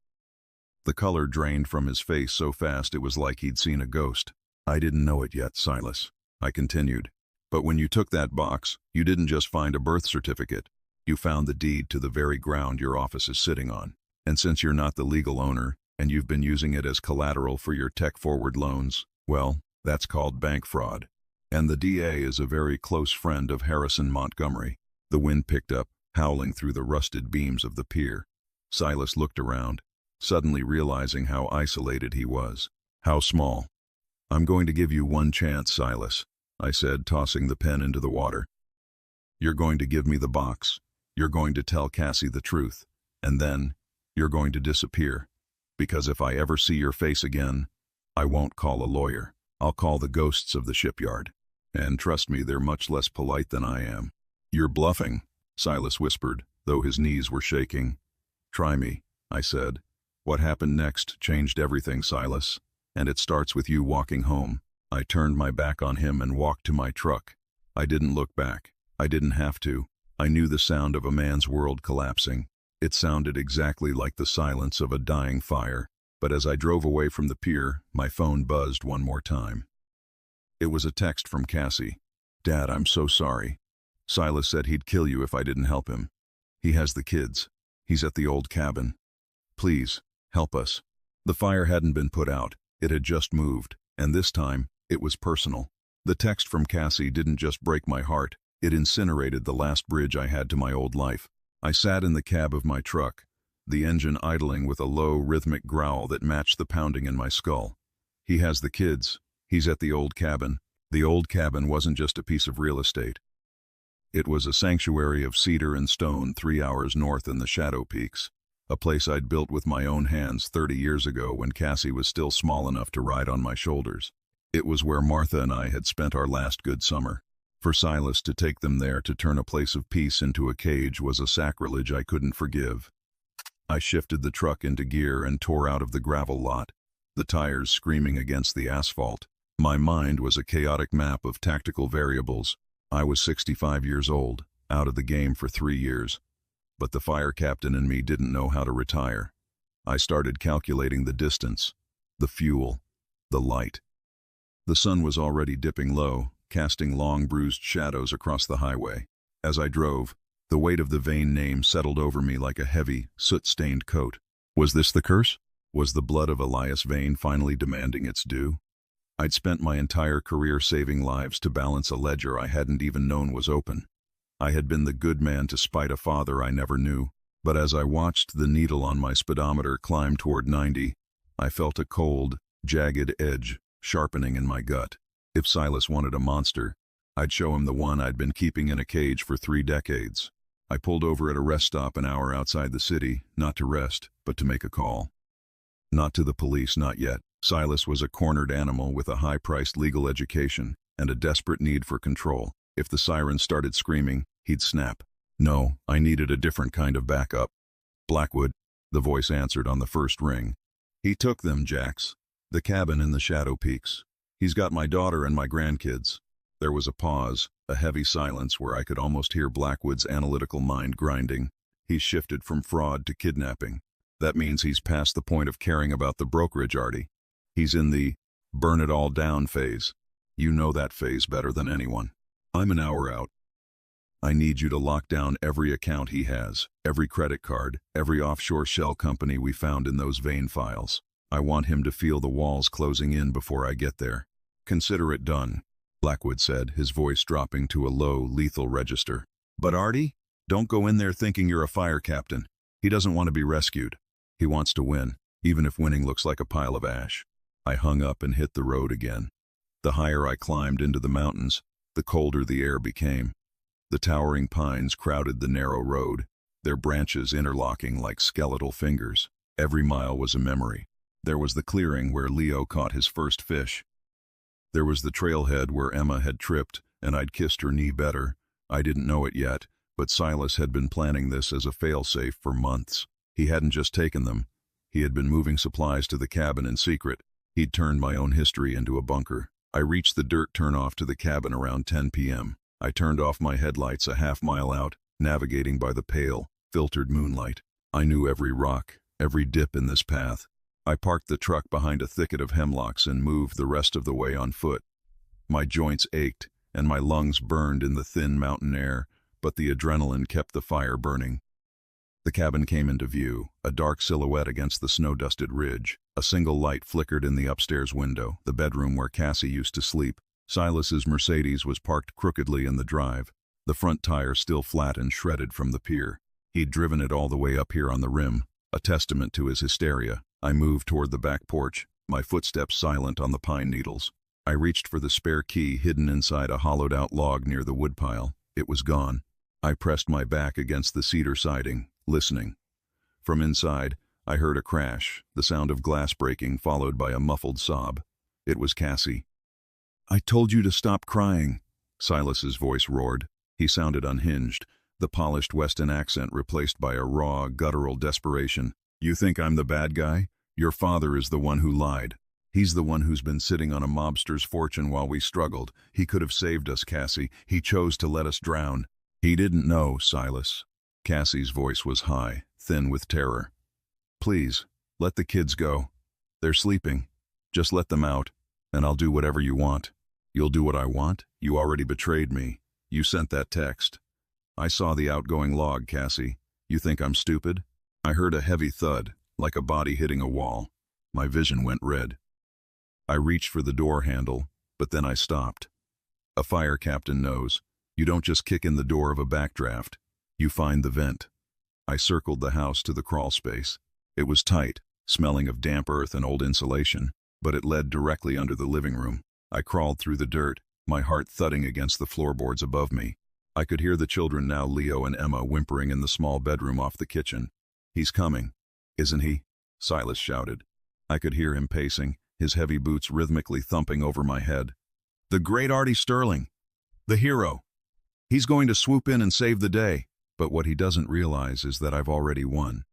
The color drained from his face so fast it was like he'd seen a ghost. I didn't know it yet, Silas, I continued. But when you took that box, you didn't just find a birth certificate. You found the deed to the very ground your office is sitting on. And since you're not the legal owner, and you've been using it as collateral for your tech-forward loans, well, that's called bank fraud. And the DA is a very close friend of Harrison Montgomery. The wind picked up, howling through the rusted beams of the pier. Silas looked around, suddenly realizing how isolated he was. How small. I'm going to give you one chance, Silas, I said, tossing the pen into the water. You're going to give me the box. You're going to tell Cassie the truth. And then, you're going to disappear. Because if I ever see your face again, I won't call a lawyer. I'll call the ghosts of the shipyard. And trust me, they're much less polite than I am. You're bluffing, Silas whispered, though his knees were shaking. Try me, I said. What happened next changed everything, Silas. And it starts with you walking home. I turned my back on him and walked to my truck. I didn't look back. I didn't have to. I knew the sound of a man's world collapsing. It sounded exactly like the silence of a dying fire. But as I drove away from the pier, my phone buzzed one more time. It was a text from Cassie. Dad, I'm so sorry. Silas said he'd kill you if I didn't help him. He has the kids. He's at the old cabin. Please, help us. The fire hadn't been put out. It had just moved. And this time, it was personal. The text from Cassie didn't just break my heart. It incinerated the last bridge I had to my old life. I sat in the cab of my truck, the engine idling with a low, rhythmic growl that matched the pounding in my skull. He has the kids. He's at the old cabin. The old cabin wasn't just a piece of real estate. It was a sanctuary of cedar and stone 3 hours north in the Shadow Peaks. a place I'd built with my own hands 30 years ago when Cassie was still small enough to ride on my shoulders. It was where Martha and I had spent our last good summer. For Silas to take them there to turn a place of peace into a cage was a sacrilege I couldn't forgive. I shifted the truck into gear and tore out of the gravel lot, the tires screaming against the asphalt. My mind was a chaotic map of tactical variables. I was 65 years old, out of the game for 3 years. But the fire captain in me didn't know how to retire. I started calculating the distance, the fuel, the light. The sun was already dipping low, casting long bruised shadows across the highway. As I drove, the weight of the vain name settled over me like a heavy, soot-stained coat. Was this the curse? Was the blood of Elias Vane finally demanding its due? I'd spent my entire career saving lives to balance a ledger I hadn't even known was open. I had been the good man to spite a father I never knew, but as I watched the needle on my speedometer climb toward 90, I felt a cold, jagged edge sharpening in my gut. If Silas wanted a monster, I'd show him the one I'd been keeping in a cage for 3 decades. I pulled over at a rest stop an hour outside the city, not to rest, but to make a call. Not to the police, not yet. Silas was a cornered animal with a high-priced legal education and a desperate need for control. If the siren started screaming, he'd snap. No, I needed a different kind of backup. Blackwood, the voice answered on the first ring. He took them, Jax. The cabin in the Shadow Peaks. He's got my daughter and my grandkids. There was a pause, a heavy silence where I could almost hear Blackwood's analytical mind grinding. He's shifted from fraud to kidnapping. That means he's past the point of caring about the brokerage, Artie. He's in the burn it all down phase. You know that phase better than anyone. I'm an hour out. I need you to lock down every account he has, every credit card, every offshore shell company we found in those Vane files. I want him to feel the walls closing in before I get there. Consider it done, Blackwood said, his voice dropping to a low, lethal register. But Artie, don't go in there thinking you're a fire captain. He doesn't want to be rescued. He wants to win, even if winning looks like a pile of ash. I hung up and hit the road again. The higher I climbed into the mountains, the colder the air became. The towering pines crowded the narrow road, their branches interlocking like skeletal fingers. Every mile was a memory. There was the clearing where Leo caught his first fish. There was the trailhead where Emma had tripped, and I'd kissed her knee better. I didn't know it yet, but Silas had been planning this as a failsafe for months. He hadn't just taken them. He had been moving supplies to the cabin in secret. He'd turned my own history into a bunker. I reached the dirt turnoff to the cabin around 10 p.m. I turned off my headlights a half-mile out, navigating by the pale, filtered moonlight. I knew every rock, every dip in this path. I parked the truck behind a thicket of hemlocks and moved the rest of the way on foot. My joints ached, and my lungs burned in the thin mountain air, but the adrenaline kept the fire burning. The cabin came into view, a dark silhouette against the snow-dusted ridge. A single light flickered in the upstairs window, the bedroom where Cassie used to sleep. Silas's Mercedes was parked crookedly in the drive, the front tire still flat and shredded from the pier. He'd driven it all the way up here on the rim, a testament to his hysteria. I moved toward the back porch, my footsteps silent on the pine needles. I reached for the spare key hidden inside a hollowed-out log near the woodpile. It was gone. I pressed my back against the cedar siding, listening. From inside, I heard a crash, the sound of glass breaking followed by a muffled sob. It was Cassie. "I told you to stop crying," Silas's voice roared. He sounded unhinged, the polished Weston accent replaced by a raw, guttural desperation. "You think I'm the bad guy? Your father is the one who lied. He's the one who's been sitting on a mobster's fortune while we struggled. He could have saved us, Cassie. He chose to let us drown." "He didn't know, Silas." Cassie's voice was high, thin with terror. "Please, let the kids go. They're sleeping. Just let them out, and I'll do whatever you want." "You'll do what I want? You already betrayed me. You sent that text." "I saw the outgoing log, Cassie. You think I'm stupid?" I heard a heavy thud, like a body hitting a wall. My vision went red. I reached for the door handle, but then I stopped. A fire captain knows. You don't just kick in the door of a backdraft. You find the vent. I circled the house to the crawl space. It was tight, smelling of damp earth and old insulation, but it led directly under the living room. I crawled through the dirt, my heart thudding against the floorboards above me. I could hear the children now, Leo and Emma, whimpering in the small bedroom off the kitchen. "He's coming," Isn't he? Silas shouted. I could hear him pacing, his heavy boots rhythmically thumping over my head. The great Artie Sterling. The hero. He's going to swoop in and save the day. But what he doesn't realize is that I've already won.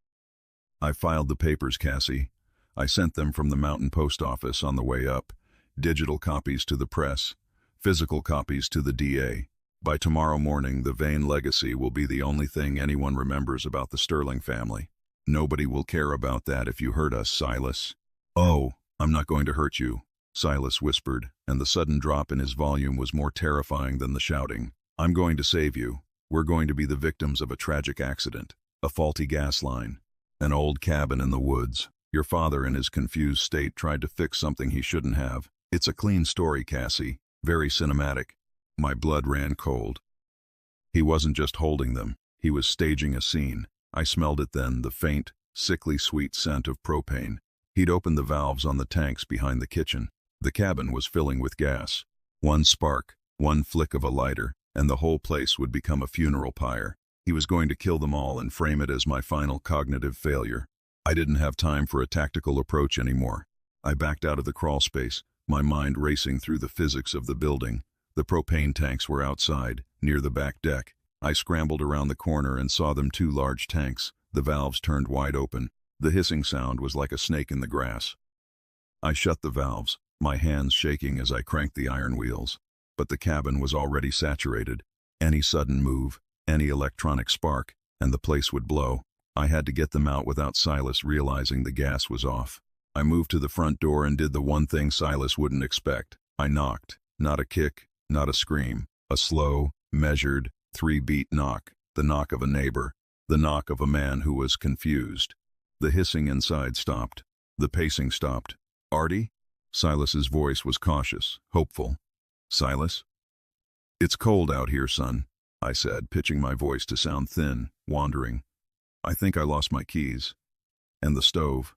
I filed the papers, Cassie. I sent them from the mountain post office on the way up. Digital copies to the press. Physical copies to the DA. By tomorrow morning, the Vane legacy will be the only thing anyone remembers about the Sterling family. Nobody will care about that if you hurt us, Silas. Oh, I'm not going to hurt you, Silas whispered, and the sudden drop in his volume was more terrifying than the shouting. I'm going to save you. We're going to be the victims of a tragic accident, a faulty gas line, an old cabin in the woods. Your father, in his confused state, tried to fix something he shouldn't have. It's a clean story, Cassie. Very cinematic. My blood ran cold. He wasn't just holding them. He was staging a scene. I smelled it then, the faint, sickly sweet scent of propane. He'd opened the valves on the tanks behind the kitchen. The cabin was filling with gas. One spark, one flick of a lighter, and the whole place would become a funeral pyre. He was going to kill them all and frame it as my final cognitive failure. I didn't have time for a tactical approach anymore. I backed out of the crawl space, my mind racing through the physics of the building. The propane tanks were outside, near the back deck. I scrambled around the corner and saw them, 2 large tanks. The valves turned wide open. The hissing sound was like a snake in the grass. I shut the valves, my hands shaking as I cranked the iron wheels. But the cabin was already saturated. Any sudden move, any electronic spark, and the place would blow. I had to get them out without Silas realizing the gas was off. I moved to the front door and did the one thing Silas wouldn't expect. I knocked. Not a kick, not a scream. A slow, measured, 3-beat knock. The knock of a neighbor. The knock of a man who was confused. The hissing inside stopped. The pacing stopped. Artie? Silas's voice was cautious, hopeful. Silas? It's cold out here, son, I said, pitching my voice to sound thin, wandering. I think I lost my keys. And the stove.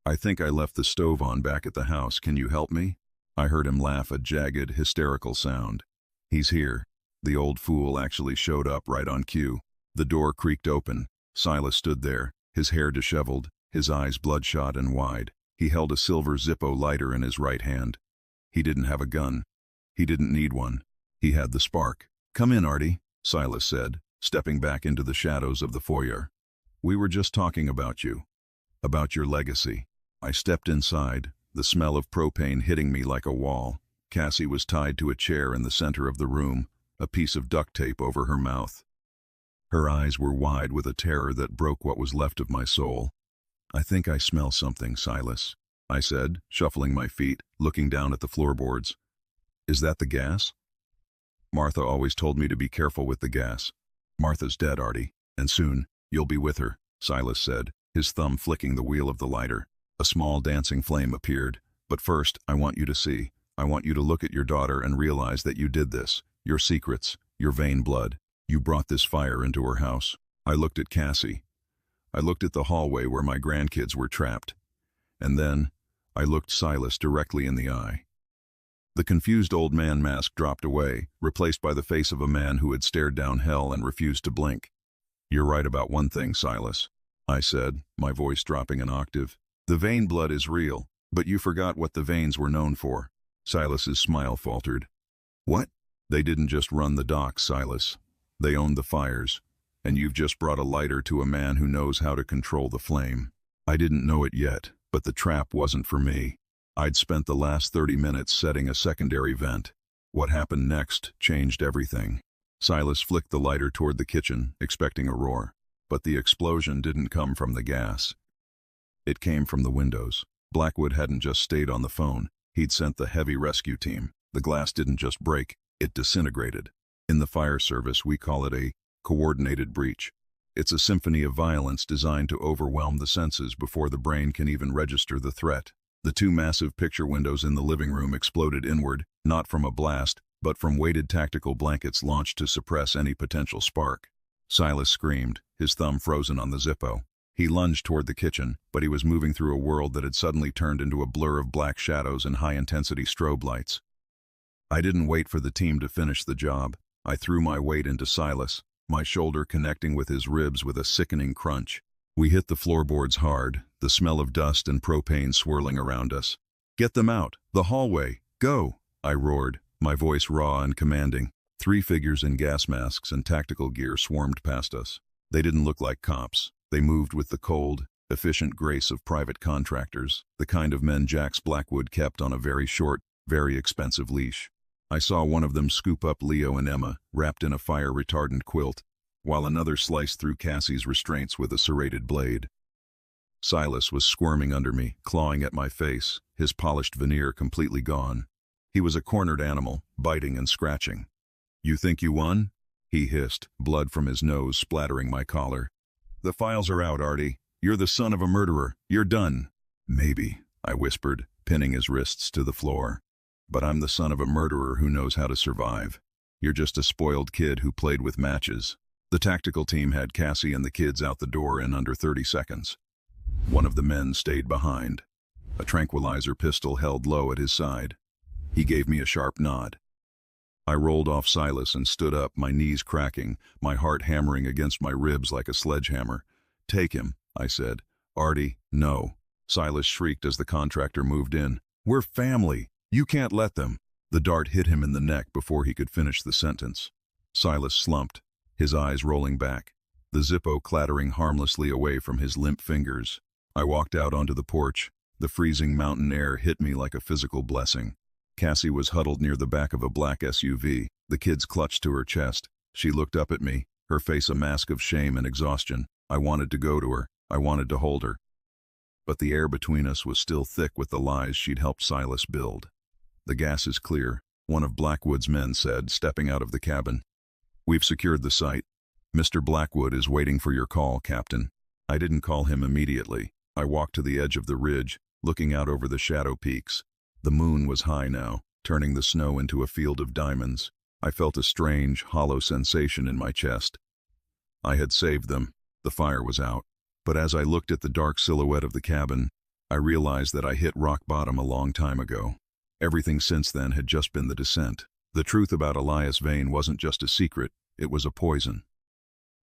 I think I left the stove on back at the house. Can you help me? I heard him laugh, a jagged, hysterical sound. He's here. The old fool actually showed up right on cue. The door creaked open. Silas stood there, his hair disheveled, his eyes bloodshot and wide. He held a silver Zippo lighter in his right hand. He didn't have a gun. He didn't need one. He had the spark. Come in, Artie, Silas said, stepping back into the shadows of the foyer. We were just talking about you. About your legacy. I stepped inside, the smell of propane hitting me like a wall. Cassie was tied to a chair in the center of the room, a piece of duct tape over her mouth. Her eyes were wide with a terror that broke what was left of my soul. I think I smell something, Silas, I said, shuffling my feet, looking down at the floorboards. Is that the gas? Martha always told me to be careful with the gas. Martha's dead, Artie, and soon you'll be with her, Silas said, his thumb flicking the wheel of the lighter. A small dancing flame appeared. But first, I want you to see. I want you to look at your daughter and realize that you did this. Your secrets, your Vane blood. You brought this fire into her house. I looked at Cassie. I looked at the hallway where my grandkids were trapped. And then, I looked Silas directly in the eye. The confused old man mask dropped away, replaced by the face of a man who had stared down hell and refused to blink. You're right about one thing, Silas, I said, my voice dropping an octave. The Vane blood is real, but you forgot what the Vanes were known for. Silas's smile faltered. What? They didn't just run the docks, Silas. They owned the fires, and you've just brought a lighter to a man who knows how to control the flame. I didn't know it yet, but the trap wasn't for me. I'd spent the last 30 minutes setting a secondary vent. What happened next changed everything. Silas flicked the lighter toward the kitchen, expecting a roar. But the explosion didn't come from the gas. It came from the windows. Blackwood hadn't just stayed on the phone. He'd sent the heavy rescue team. The glass didn't just break, it disintegrated. In the fire service, we call it a coordinated breach. It's a symphony of violence designed to overwhelm the senses before the brain can even register the threat. The 2 massive picture windows in the living room exploded inward, not from a blast, but from weighted tactical blankets launched to suppress any potential spark. Silas screamed, his thumb frozen on the Zippo. He lunged toward the kitchen, but he was moving through a world that had suddenly turned into a blur of black shadows and high-intensity strobe lights. I didn't wait for the team to finish the job. I threw my weight into Silas, my shoulder connecting with his ribs with a sickening crunch. We hit the floorboards hard, the smell of dust and propane swirling around us. "Get them out! The hallway! Go!" I roared, my voice raw and commanding. 3 figures in gas masks and tactical gear swarmed past us. They didn't look like cops. They moved with the cold, efficient grace of private contractors, the kind of men Jax Blackwood kept on a very short, very expensive leash. I saw one of them scoop up Leo and Emma, wrapped in a fire-retardant quilt, while another sliced through Cassie's restraints with a serrated blade. Silas was squirming under me, clawing at my face, his polished veneer completely gone. He was a cornered animal, biting and scratching. "You think you won?" he hissed, blood from his nose splattering my collar. "The files are out, Artie. You're the son of a murderer. You're done." "Maybe," I whispered, pinning his wrists to the floor. "But I'm the son of a murderer who knows how to survive. You're just a spoiled kid who played with matches." The tactical team had Cassie and the kids out the door in under 30 seconds. One of the men stayed behind, a tranquilizer pistol held low at his side. He gave me a sharp nod. I rolled off Silas and stood up, my knees cracking, my heart hammering against my ribs like a sledgehammer. "Take him," I said. "Artie, no." Silas shrieked as the contractor moved in. "We're family. You can't let them." The dart hit him in the neck before he could finish the sentence. Silas slumped, his eyes rolling back, the Zippo clattering harmlessly away from his limp fingers. I walked out onto the porch. The freezing mountain air hit me like a physical blessing. Cassie was huddled near the back of a black SUV, the kids clutched to her chest. She looked up at me, her face a mask of shame and exhaustion. I wanted to go to her. I wanted to hold her. But the air between us was still thick with the lies she'd helped Silas build. "The gas is clear," one of Blackwood's men said, stepping out of the cabin. "We've secured the site. Mr. Blackwood is waiting for your call, Captain." I didn't call him immediately. I walked to the edge of the ridge, looking out over the shadow peaks. The moon was high now, turning the snow into a field of diamonds. I felt a strange, hollow sensation in my chest. I had saved them. The fire was out. But as I looked at the dark silhouette of the cabin, I realized that I hit rock bottom a long time ago. Everything since then had just been the descent. The truth about Elias Vane wasn't just a secret, it was a poison.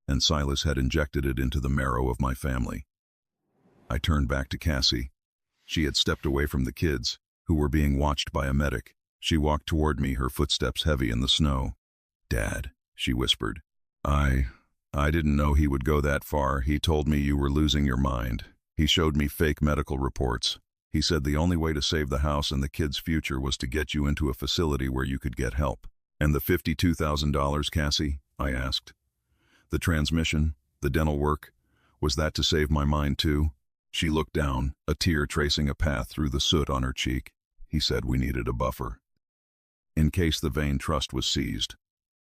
And Silas had injected it into the marrow of my family. I turned back to Cassie. She had stepped away from the kids, who were being watched by a medic. She walked toward me, her footsteps heavy in the snow. "Dad," she whispered. I didn't know he would go that far. He told me you were losing your mind. He showed me fake medical reports. He said the only way to save the house and the kids' future was to get you into a facility where you could get help." "And the $52,000, Cassie?" I asked. "The transmission, the dental work, was that to save my mind too?" She looked down, a tear tracing a path through the soot on her cheek. "He said we needed a buffer. In case the Vane Trust was seized.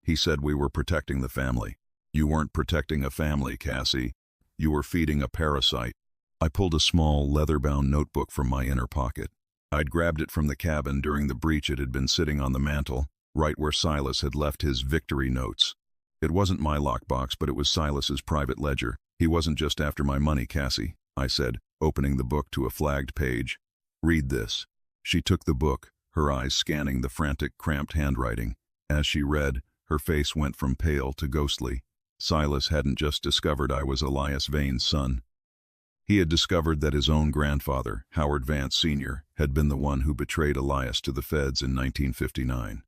He said we were protecting the family." "You weren't protecting a family, Cassie. You were feeding a parasite." I pulled a small, leather-bound notebook from my inner pocket. I'd grabbed it from the cabin during the breach. It had been sitting on the mantel, right where Silas had left his victory notes. It wasn't my lockbox, but it was Silas's private ledger. "He wasn't just after my money, Cassie," I said, opening the book to a flagged page. "Read this." She took the book, her eyes scanning the frantic, cramped handwriting. As she read, her face went from pale to ghostly. Silas hadn't just discovered I was Elias Vane's son. He had discovered that his own grandfather, Howard Vance Sr., had been the one who betrayed Elias to the feds in 1959.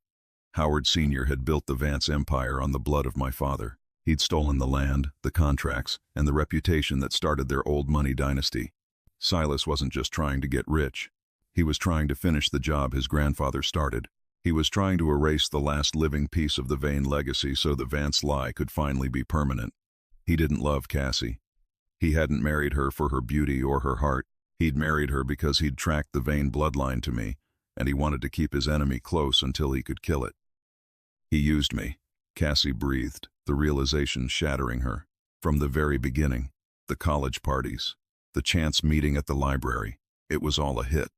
Howard Sr. had built the Vance empire on the blood of my father. He'd stolen the land, the contracts, and the reputation that started their old money dynasty. Silas wasn't just trying to get rich. He was trying to finish the job his grandfather started. He was trying to erase the last living piece of the Vane legacy so the Vance lie could finally be permanent. He didn't love Cassie. He hadn't married her for her beauty or her heart. He'd married her because he'd tracked the Vane bloodline to me, and he wanted to keep his enemy close until he could kill it. "He used me," Cassie breathed, the realization shattering her. From the very beginning, the college parties, the chance meeting at the library, it was all a hit.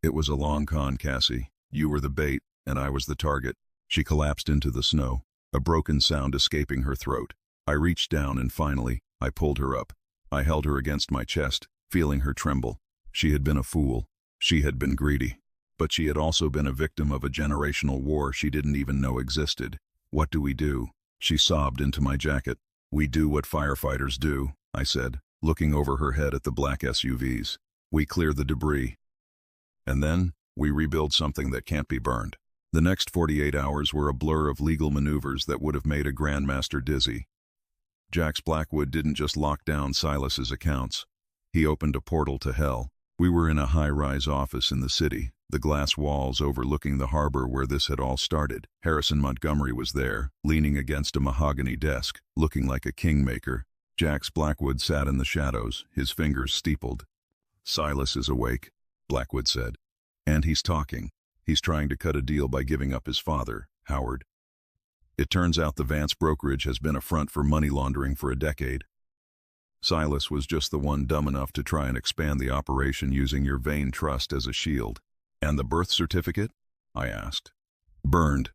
"It was a long con, Cassie. You were the bait, and I was the target." She collapsed into the snow, a broken sound escaping her throat. I reached down and finally, I pulled her up. I held her against my chest, feeling her tremble. She had been a fool. She had been greedy. But she had also been a victim of a generational war she didn't even know existed. "What do we do?" She sobbed into my jacket. We do what firefighters do, I said, looking over her head at the black SUVs. We clear the debris. And then, we rebuild something that can't be burned. The next 48 hours were a blur of legal maneuvers that would have made a grandmaster dizzy. Jax Blackwood didn't just lock down Silas's accounts. He opened a portal to hell. We were in a high-rise office in the city, the glass walls overlooking the harbor where this had all started. Harrison Montgomery was there, leaning against a mahogany desk, looking like a kingmaker. Jax Blackwood sat in the shadows, his fingers steepled. "Silas is awake," Blackwood said. "And he's talking. He's trying to cut a deal by giving up his father, Howard. It turns out the Vance brokerage has been a front for money laundering for a decade. Silas was just the one dumb enough to try and expand the operation using your vain trust as a shield." "And the birth certificate?" I asked. "Burned,"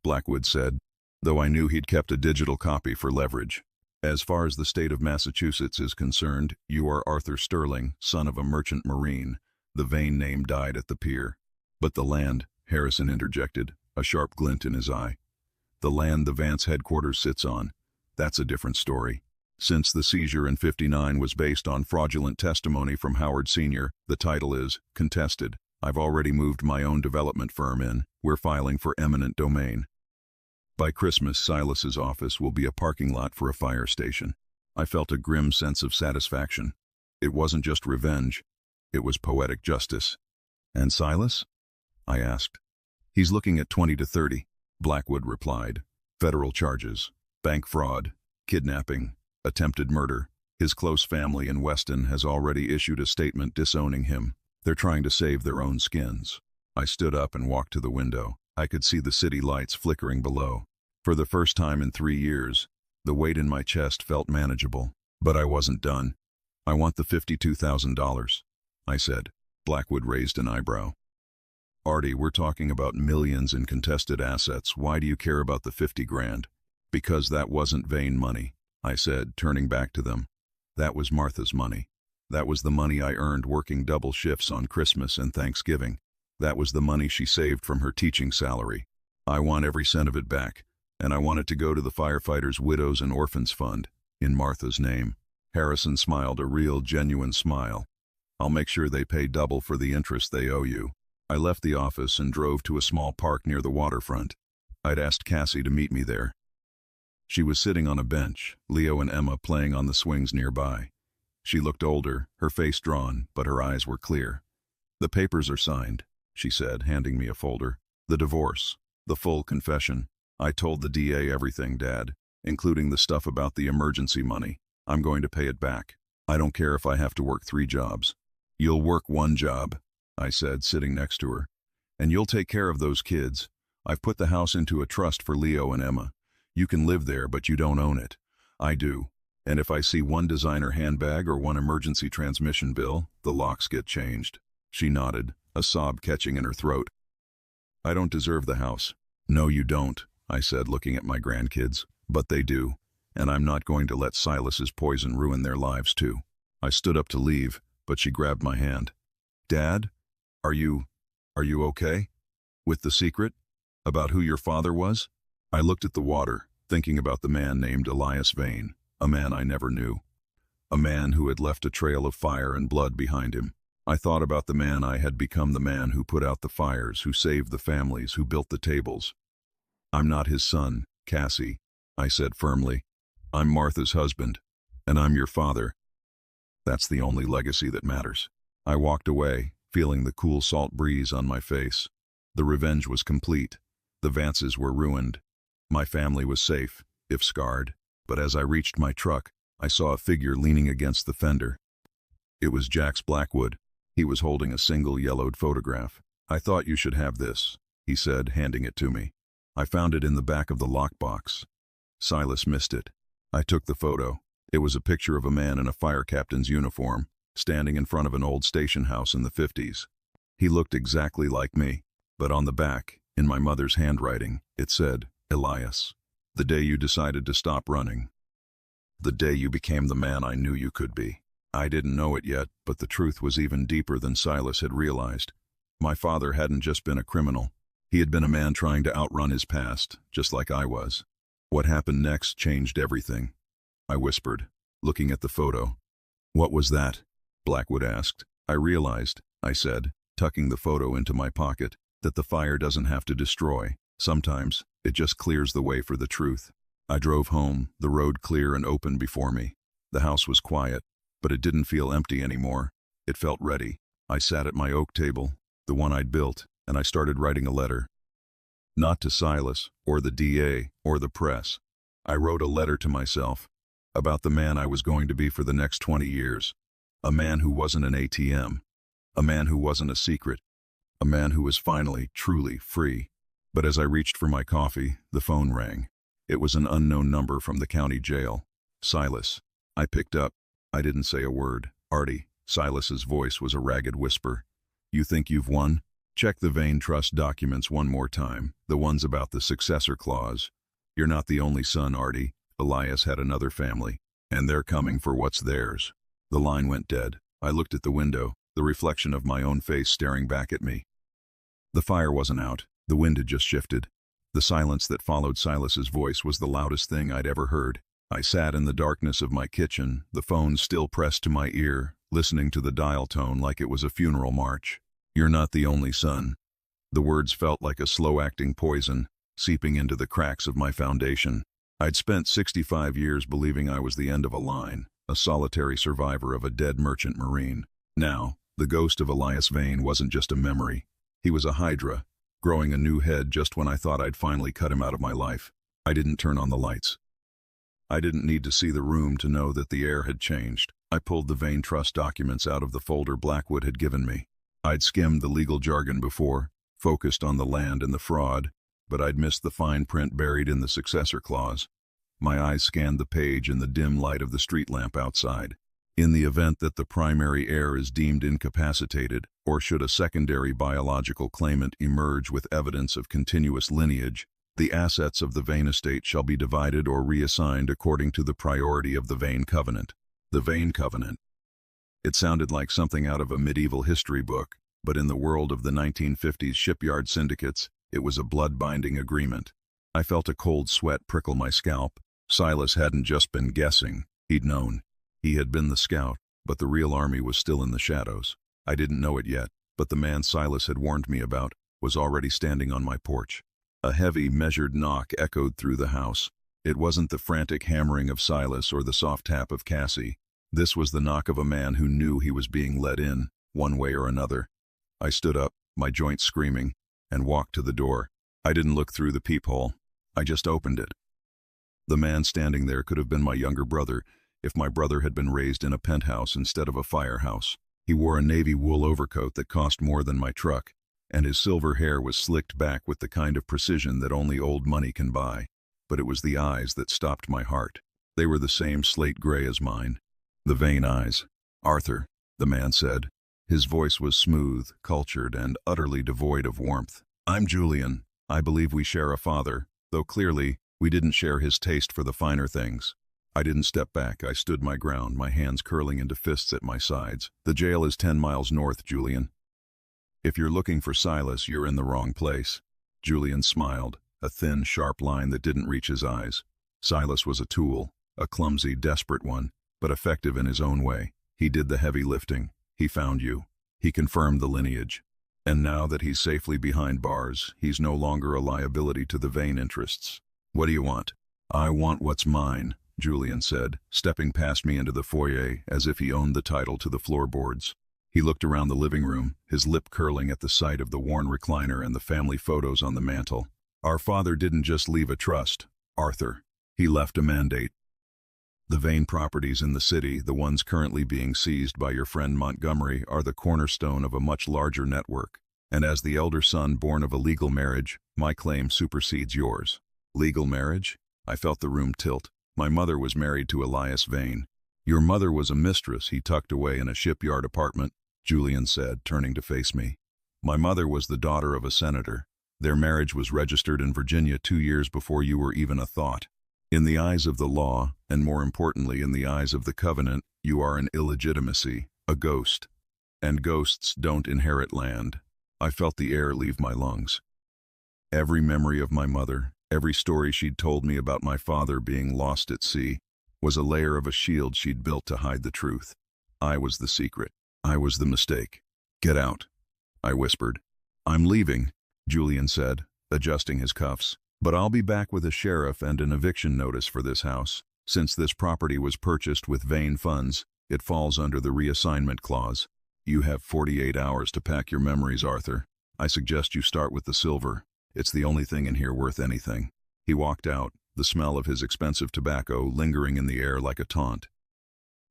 Blackwood said, though I knew he'd kept a digital copy for leverage. "As far as the state of Massachusetts is concerned, you are Arthur Sterling, son of a merchant marine. The vain name died at the pier." "But the land," Harrison interjected, a sharp glint in his eye. "The land the Vance headquarters sits on, that's a different story. Since the seizure in '59 was based on fraudulent testimony from Howard Sr., the title is contested. I've already moved my own development firm in. We're filing for eminent domain. By Christmas, Silas's office will be a parking lot for a fire station." I felt a grim sense of satisfaction. It wasn't just revenge. It was poetic justice. "And Silas?" I asked. "He's looking at 20 to 30, Blackwood replied. "Federal charges, bank fraud, kidnapping, attempted murder. His close family in Weston has already issued a statement disowning him. They're trying to save their own skins." I stood up and walked to the window. I could see the city lights flickering below. For the first time in 3 years, the weight in my chest felt manageable. But I wasn't done. "I want the $52,000, I said. Blackwood raised an eyebrow. "Artie, we're talking about millions in contested assets. Why do you care about the 50 grand? "Because that wasn't vain money," I said, turning back to them. "That was Martha's money. That was the money I earned working double shifts on Christmas and Thanksgiving. That was the money she saved from her teaching salary. I want every cent of it back, and I want it to go to the Firefighters' Widows and Orphans Fund, in Martha's name." Harrison smiled a real, genuine smile. "I'll make sure they pay double for the interest they owe you." I left the office and drove to a small park near the waterfront. I'd asked Cassie to meet me there. She was sitting on a bench, Leo and Emma playing on the swings nearby. She looked older, her face drawn, but her eyes were clear. "The papers are signed," she said, handing me a folder. "The divorce, the full confession. I told the DA everything, Dad, including the stuff about the emergency money. I'm going to pay it back. I don't care if I have to work 3 jobs. "You'll work 1 job," I said, sitting next to her. "And you'll take care of those kids. I've put the house into a trust for Leo and Emma. You can live there, but you don't own it. I do. And if I see 1 designer handbag or 1 emergency transmission bill, the locks get changed." She nodded, a sob catching in her throat. "I don't deserve the house." "No, you don't," I said, looking at my grandkids. "But they do. And I'm not going to let Silas's poison ruin their lives too." I stood up to leave, but she grabbed my hand. "Dad, are you okay? With the secret? About who your father was?" I looked at the water, thinking about the man named Elias Vane, a man I never knew. A man who had left a trail of fire and blood behind him. I thought about the man I had become, the man who put out the fires, who saved the families, who built the tables. "I'm not his son, Cassie," I said firmly. "I'm Martha's husband, and I'm your father. That's the only legacy that matters." I walked away, feeling the cool salt breeze on my face. The revenge was complete. The Vances were ruined. My family was safe, if scarred. But as I reached my truck, I saw a figure leaning against the fender. It was Jax Blackwood. He was holding a single yellowed photograph. "I thought you should have this," he said, handing it to me. "I found it in the back of the lockbox. Silas missed it." I took the photo. It was a picture of a man in a fire captain's uniform, standing in front of an old station house in the '50s. He looked exactly like me, but on the back, in my mother's handwriting, it said, "Elias, the day you decided to stop running. The day you became the man I knew you could be." I didn't know it yet, but the truth was even deeper than Silas had realized. My father hadn't just been a criminal. He had been a man trying to outrun his past, just like I was. What happened next changed everything. I whispered, looking at the photo. What was that? Blackwood asked. I realized, I said, tucking the photo into my pocket, that the fire doesn't have to destroy. Sometimes, it just clears the way for the truth. I drove home, the road clear and open before me. The house was quiet, but it didn't feel empty anymore. It felt ready. I sat at my oak table, the one I'd built, and I started writing a letter. Not to Silas, or the DA, or the press. I wrote a letter to myself, about the man I was going to be for the next 20 years. A man who wasn't an ATM. A man who wasn't a secret. A man who was finally, truly free. But as I reached for my coffee, the phone rang. It was an unknown number from the county jail. Silas. I picked up. I didn't say a word. Artie. Silas's voice was a ragged whisper. You think you've won? Check the Vane Trust documents one more time, the ones about the successor clause. You're not the only son, Artie. Elias had another family, and they're coming for what's theirs. The line went dead. I looked at the window, the reflection of my own face staring back at me. The fire wasn't out. The wind had just shifted. The silence that followed Silas's voice was the loudest thing I'd ever heard. I sat in the darkness of my kitchen, the phone still pressed to my ear, listening to the dial tone like it was a funeral march. You're not the only son. The words felt like a slow-acting poison, seeping into the cracks of my foundation. I'd spent 65 years believing I was the end of a line, a solitary survivor of a dead merchant marine. Now, the ghost of Elias Vane wasn't just a memory. He was a hydra, growing a new head just when I thought I'd finally cut him out of my life. I didn't turn on the lights. I didn't need to see the room to know that the air had changed. I pulled the Vane Trust documents out of the folder Blackwood had given me. I'd skimmed the legal jargon before, focused on the land and the fraud, but I'd missed the fine print buried in the successor clause. My eyes scanned the page in the dim light of the street lamp outside. In the event that the primary heir is deemed incapacitated, or should a secondary biological claimant emerge with evidence of continuous lineage, the assets of the Vane estate shall be divided or reassigned according to the priority of the Vane Covenant. The Vane Covenant. It sounded like something out of a medieval history book, but in the world of the 1950s shipyard syndicates, it was a blood-binding agreement. I felt a cold sweat prickle my scalp. Silas hadn't just been guessing. He'd known. He had been the scout, but the real army was still in the shadows. I didn't know it yet, but the man Silas had warned me about was already standing on my porch. A heavy, measured knock echoed through the house. It wasn't the frantic hammering of Silas or the soft tap of Cassie. This was the knock of a man who knew he was being let in, one way or another. I stood up, my joints screaming, and walked to the door. I didn't look through the peephole. I just opened it. The man standing there could have been my younger brother, if my brother had been raised in a penthouse instead of a firehouse. He wore a navy wool overcoat that cost more than my truck, and his silver hair was slicked back with the kind of precision that only old money can buy. But it was the eyes that stopped my heart. They were the same slate gray as mine. The Vane eyes. Arthur, the man said. His voice was smooth, cultured, and utterly devoid of warmth. I'm Julian. I believe we share a father, though clearly we didn't share his taste for the finer things. I didn't step back. I stood my ground, my hands curling into fists at my sides. The jail is 10 miles north, Julian. If you're looking for Silas, you're in the wrong place. Julian smiled, a thin, sharp line that didn't reach his eyes. Silas was a tool, a clumsy, desperate one, but effective in his own way. He did the heavy lifting. He found you. He confirmed the lineage. And now that he's safely behind bars, he's no longer a liability to the Vane interests. What do you want? I want what's mine, Julian said, stepping past me into the foyer as if he owned the title to the floorboards. He looked around the living room, his lip curling at the sight of the worn recliner and the family photos on the mantel. Our father didn't just leave a trust, Arthur. He left a mandate. The Vane properties in the city, the ones currently being seized by your friend Montgomery, are the cornerstone of a much larger network. And as the elder son born of a legal marriage, my claim supersedes yours. Legal marriage? I felt the room tilt. My mother was married to Elias Vane. Your mother was a mistress he tucked away in a shipyard apartment, Julian said, turning to face me. My mother was the daughter of a senator. Their marriage was registered in Virginia 2 years before you were even a thought. In the eyes of the law, and more importantly in the eyes of the covenant, you are an illegitimacy, a ghost. And ghosts don't inherit land. I felt the air leave my lungs. Every memory of my mother, every story she'd told me about my father being lost at sea, was a layer of a shield she'd built to hide the truth. I was the secret. I was the mistake. "Get out," I whispered. "I'm leaving," Julian said, adjusting his cuffs. "But I'll be back with a sheriff and an eviction notice for this house. Since this property was purchased with Vane funds, it falls under the reassignment clause. You have 48 hours to pack your memories, Arthur. I suggest you start with the silver. It's the only thing in here worth anything." He walked out, the smell of his expensive tobacco lingering in the air like a taunt.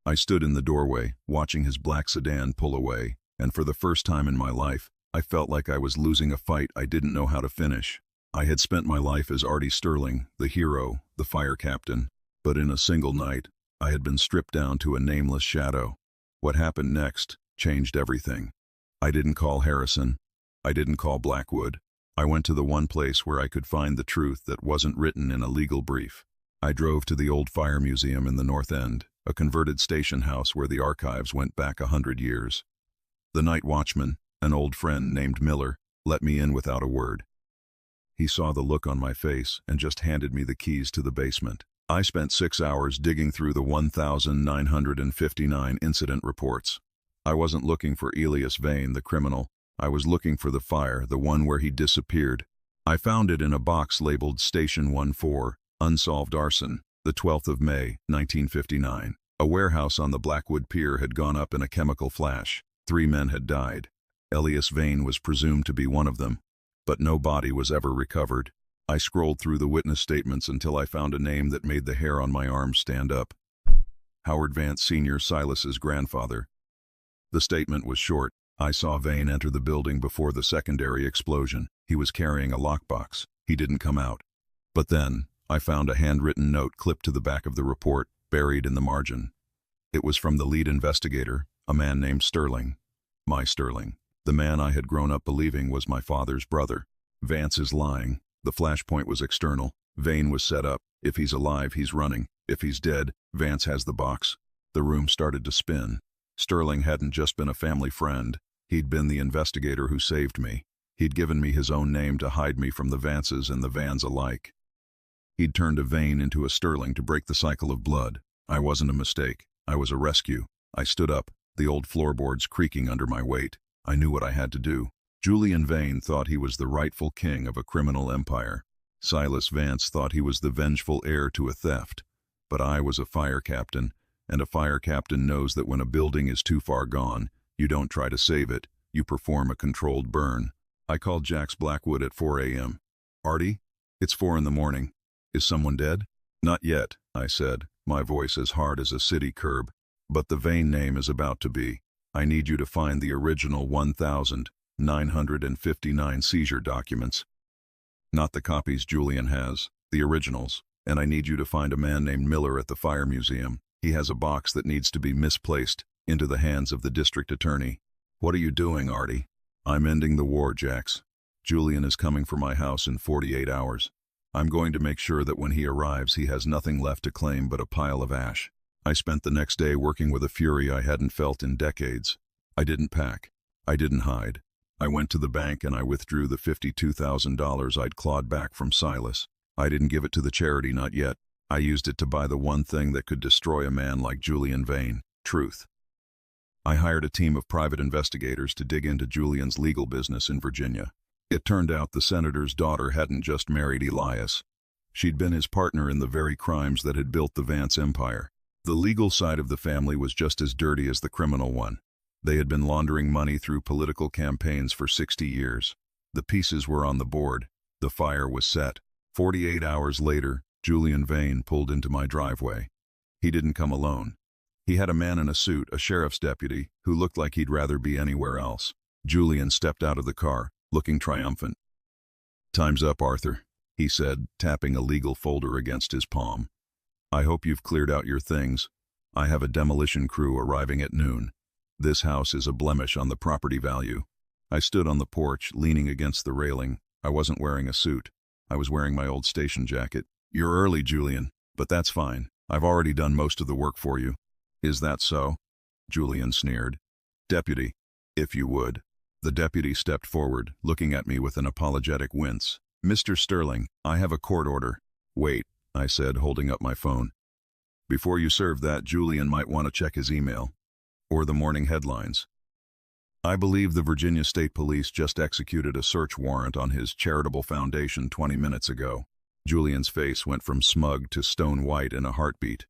I stood in the doorway, watching his black sedan pull away, and for the first time in my life, I felt like I was losing a fight I didn't know how to finish. I had spent my life as Artie Sterling, the hero, the fire captain, but in a single night, I had been stripped down to a nameless shadow. What happened next changed everything. I didn't call Harrison. I didn't call Blackwood. I went to the one place where I could find the truth that wasn't written in a legal brief. I drove to the old fire museum in the North End, a converted station house where the archives went back 100 years. The night watchman, an old friend named Miller, let me in without a word. He saw the look on my face and just handed me the keys to the basement. I spent 6 hours digging through the 1,959 incident reports. I wasn't looking for Elias Vane, the criminal. I was looking for the fire, the one where he disappeared. I found it in a box labeled Station 14, Unsolved Arson, the 12th of May, 1959. A warehouse on the Blackwood Pier had gone up in a chemical flash. 3 men had died. Elias Vane was presumed to be one of them, but no body was ever recovered. I scrolled through the witness statements until I found a name that made the hair on my arms stand up. Howard Vance Sr., Silas's grandfather. The statement was short. I saw Vane enter the building before the secondary explosion. He was carrying a lockbox. He didn't come out. But then, I found a handwritten note clipped to the back of the report, buried in the margin. It was from the lead investigator, a man named Sterling. My Sterling. The man I had grown up believing was my father's brother. Vance is lying. The flashpoint was external. Vane was set up. If he's alive, he's running. If he's dead, Vance has the box. The room started to spin. Sterling hadn't just been a family friend. He'd been the investigator who saved me. He'd given me his own name to hide me from the Vances and the Vans alike. He'd turned a Vane into a Sterling to break the cycle of blood. I wasn't a mistake. I was a rescue. I stood up, the old floorboards creaking under my weight. I knew what I had to do. Julian Vane thought he was the rightful king of a criminal empire. Silas Vance thought he was the vengeful heir to a theft. But I was a fire captain, and a fire captain knows that when a building is too far gone, you don't try to save it, you perform a controlled burn. I called Jax Blackwood at 4 a.m. "Artie, it's 4 in the morning. Is someone dead?" "Not yet," I said, my voice as hard as a city curb. "But the Vane name is about to be. I need you to find the original 1,959 seizure documents. Not the copies Julian has, the originals. And I need you to find a man named Miller at the Fire Museum. He has a box that needs to be misplaced into the hands of the district attorney." "What are you doing, Artie?" "I'm ending the war, Jax. Julian is coming for my house in 48 hours. I'm going to make sure that when he arrives, he has nothing left to claim but a pile of ash." I spent the next day working with a fury I hadn't felt in decades. I didn't pack. I didn't hide. I went to the bank and I withdrew the $52,000 I'd clawed back from Silas. I didn't give it to the charity, not yet. I used it to buy the one thing that could destroy a man like Julian Vane: truth. I hired a team of private investigators to dig into Julian's legal business in Virginia. It turned out the senator's daughter hadn't just married Elias. She'd been his partner in the very crimes that had built the Vance empire. The legal side of the family was just as dirty as the criminal one. They had been laundering money through political campaigns for 60 years. The pieces were on the board. The fire was set. 48 hours later, Julian Vane pulled into my driveway. He didn't come alone. He had a man in a suit, a sheriff's deputy, who looked like he'd rather be anywhere else. Julian stepped out of the car, looking triumphant. "Time's up, Arthur," he said, tapping a legal folder against his palm. "I hope you've cleared out your things. I have a demolition crew arriving at noon. This house is a blemish on the property value." I stood on the porch, leaning against the railing. I wasn't wearing a suit. I was wearing my old station jacket. "You're early, Julian, but that's fine. I've already done most of the work for you." "Is that so?" Julian sneered. "Deputy, if you would." The deputy stepped forward, looking at me with an apologetic wince. "Mr. Sterling, I have a court order." "Wait," I said, holding up my phone. Before you serve that, Julian might want to check his email. Or the morning headlines. I believe the Virginia State Police just executed a search warrant on his charitable foundation 20 minutes ago. Julian's face went from smug to stone white in a heartbeat.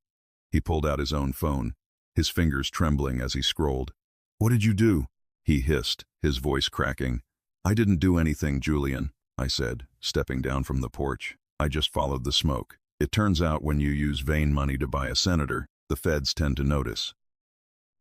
He pulled out his own phone, his fingers trembling as he scrolled. "What did you do?" he hissed, his voice cracking. "I didn't do anything, Julian," I said, stepping down from the porch. "I just followed the smoke. It turns out when you use vain money to buy a senator, the feds tend to notice.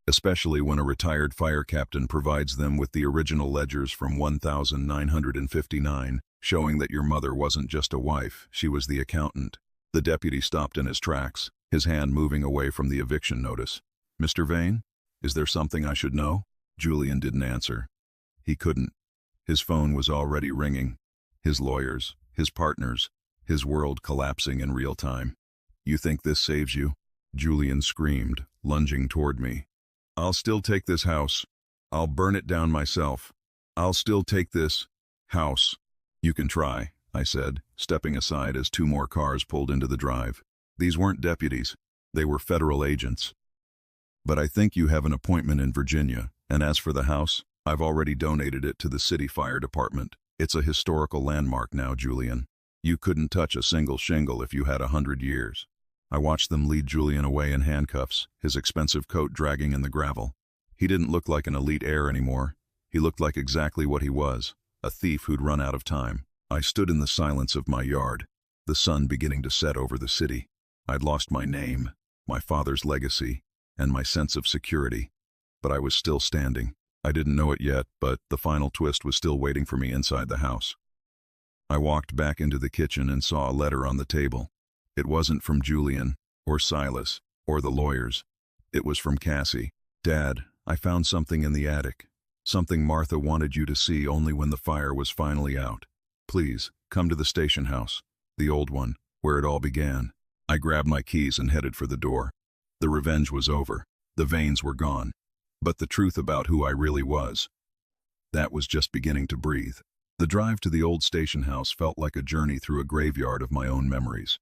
Especially when a retired fire captain provides them with the original ledgers from 1959, showing that your mother wasn't just a wife, she was the accountant." The deputy stopped in his tracks, his hand moving away from the eviction notice. "Mr. Vane, is there something I should know?" Julian didn't answer. He couldn't. His phone was already ringing. His lawyers, his partners, his world collapsing in real time. "You think this saves you?" Julian screamed, lunging toward me. "I'll still take this house. I'll burn it down myself. I'll still take this house." "You can try," I said, stepping aside as two more cars pulled into the drive. These weren't deputies. They were federal agents. "But I think you have an appointment in Virginia, and as for the house, I've already donated it to the city fire department. It's a historical landmark now, Julian. You couldn't touch a single shingle if you had 100 years. I watched them lead Julian away in handcuffs, his expensive coat dragging in the gravel. He didn't look like an elite heir anymore. He looked like exactly what he was, a thief who'd run out of time. I stood in the silence of my yard, the sun beginning to set over the city. I'd lost my name, my father's legacy, and my sense of security. But I was still standing. I didn't know it yet, but the final twist was still waiting for me inside the house. I walked back into the kitchen and saw a letter on the table. It wasn't from Julian, or Silas, or the lawyers. It was from Cassie. "Dad, I found something in the attic. Something Martha wanted you to see only when the fire was finally out. Please, come to the station house, the old one, where it all began." I grabbed my keys and headed for the door. The revenge was over. The veins were gone. But the truth about who I really was, that was just beginning to breathe. The drive to the old station house felt like a journey through a graveyard of my own memories.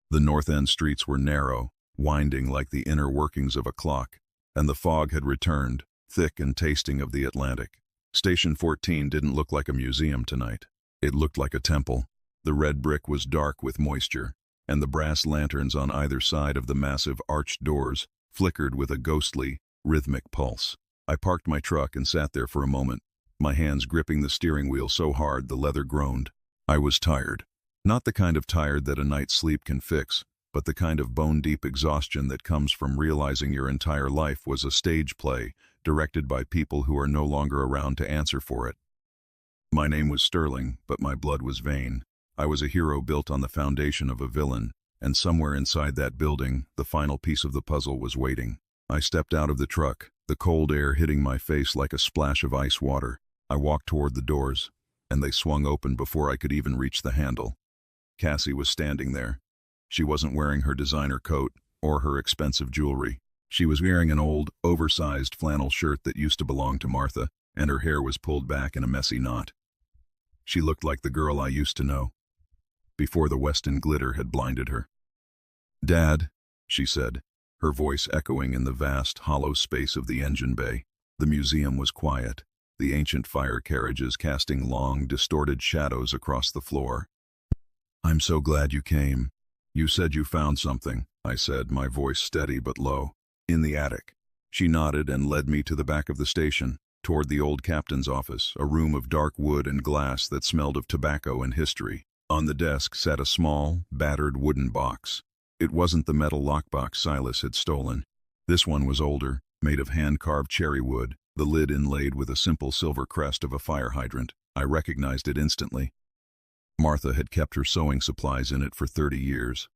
The north end streets were narrow, winding like the inner workings of a clock, and the fog had returned, thick and tasting of the Atlantic. Station 14 didn't look like a museum tonight. It looked like a temple. The red brick was dark with moisture, and the brass lanterns on either side of the massive arched doors flickered with a ghostly, rhythmic pulse. I parked my truck and sat there for a moment, my hands gripping the steering wheel so hard the leather groaned. I was tired. Not the kind of tired that a night's sleep can fix, but the kind of bone-deep exhaustion that comes from realizing your entire life was a stage play, directed by people who are no longer around to answer for it. My name was Sterling, but my blood was Vane. I was a hero built on the foundation of a villain, and somewhere inside that building, the final piece of the puzzle was waiting. I stepped out of the truck, the cold air hitting my face like a splash of ice water. I walked toward the doors, and they swung open before I could even reach the handle. Cassie was standing there. She wasn't wearing her designer coat or her expensive jewelry. She was wearing an old, oversized flannel shirt that used to belong to Martha, and her hair was pulled back in a messy knot. She looked like the girl I used to know, before the Weston glitter had blinded her. "Dad," she said, her voice echoing in the vast, hollow space of the engine bay. The museum was quiet, the ancient fire carriages casting long, distorted shadows across the floor. "I'm so glad you came. You said you found something," I said, my voice steady but low. "In the attic." She nodded and led me to the back of the station, toward the old captain's office, a room of dark wood and glass that smelled of tobacco and history. On the desk sat a small, battered wooden box. It wasn't the metal lockbox Silas had stolen. This one was older, made of hand-carved cherry wood, the lid inlaid with a simple silver crest of a fire hydrant. I recognized it instantly. Martha had kept her sewing supplies in it for 30 years.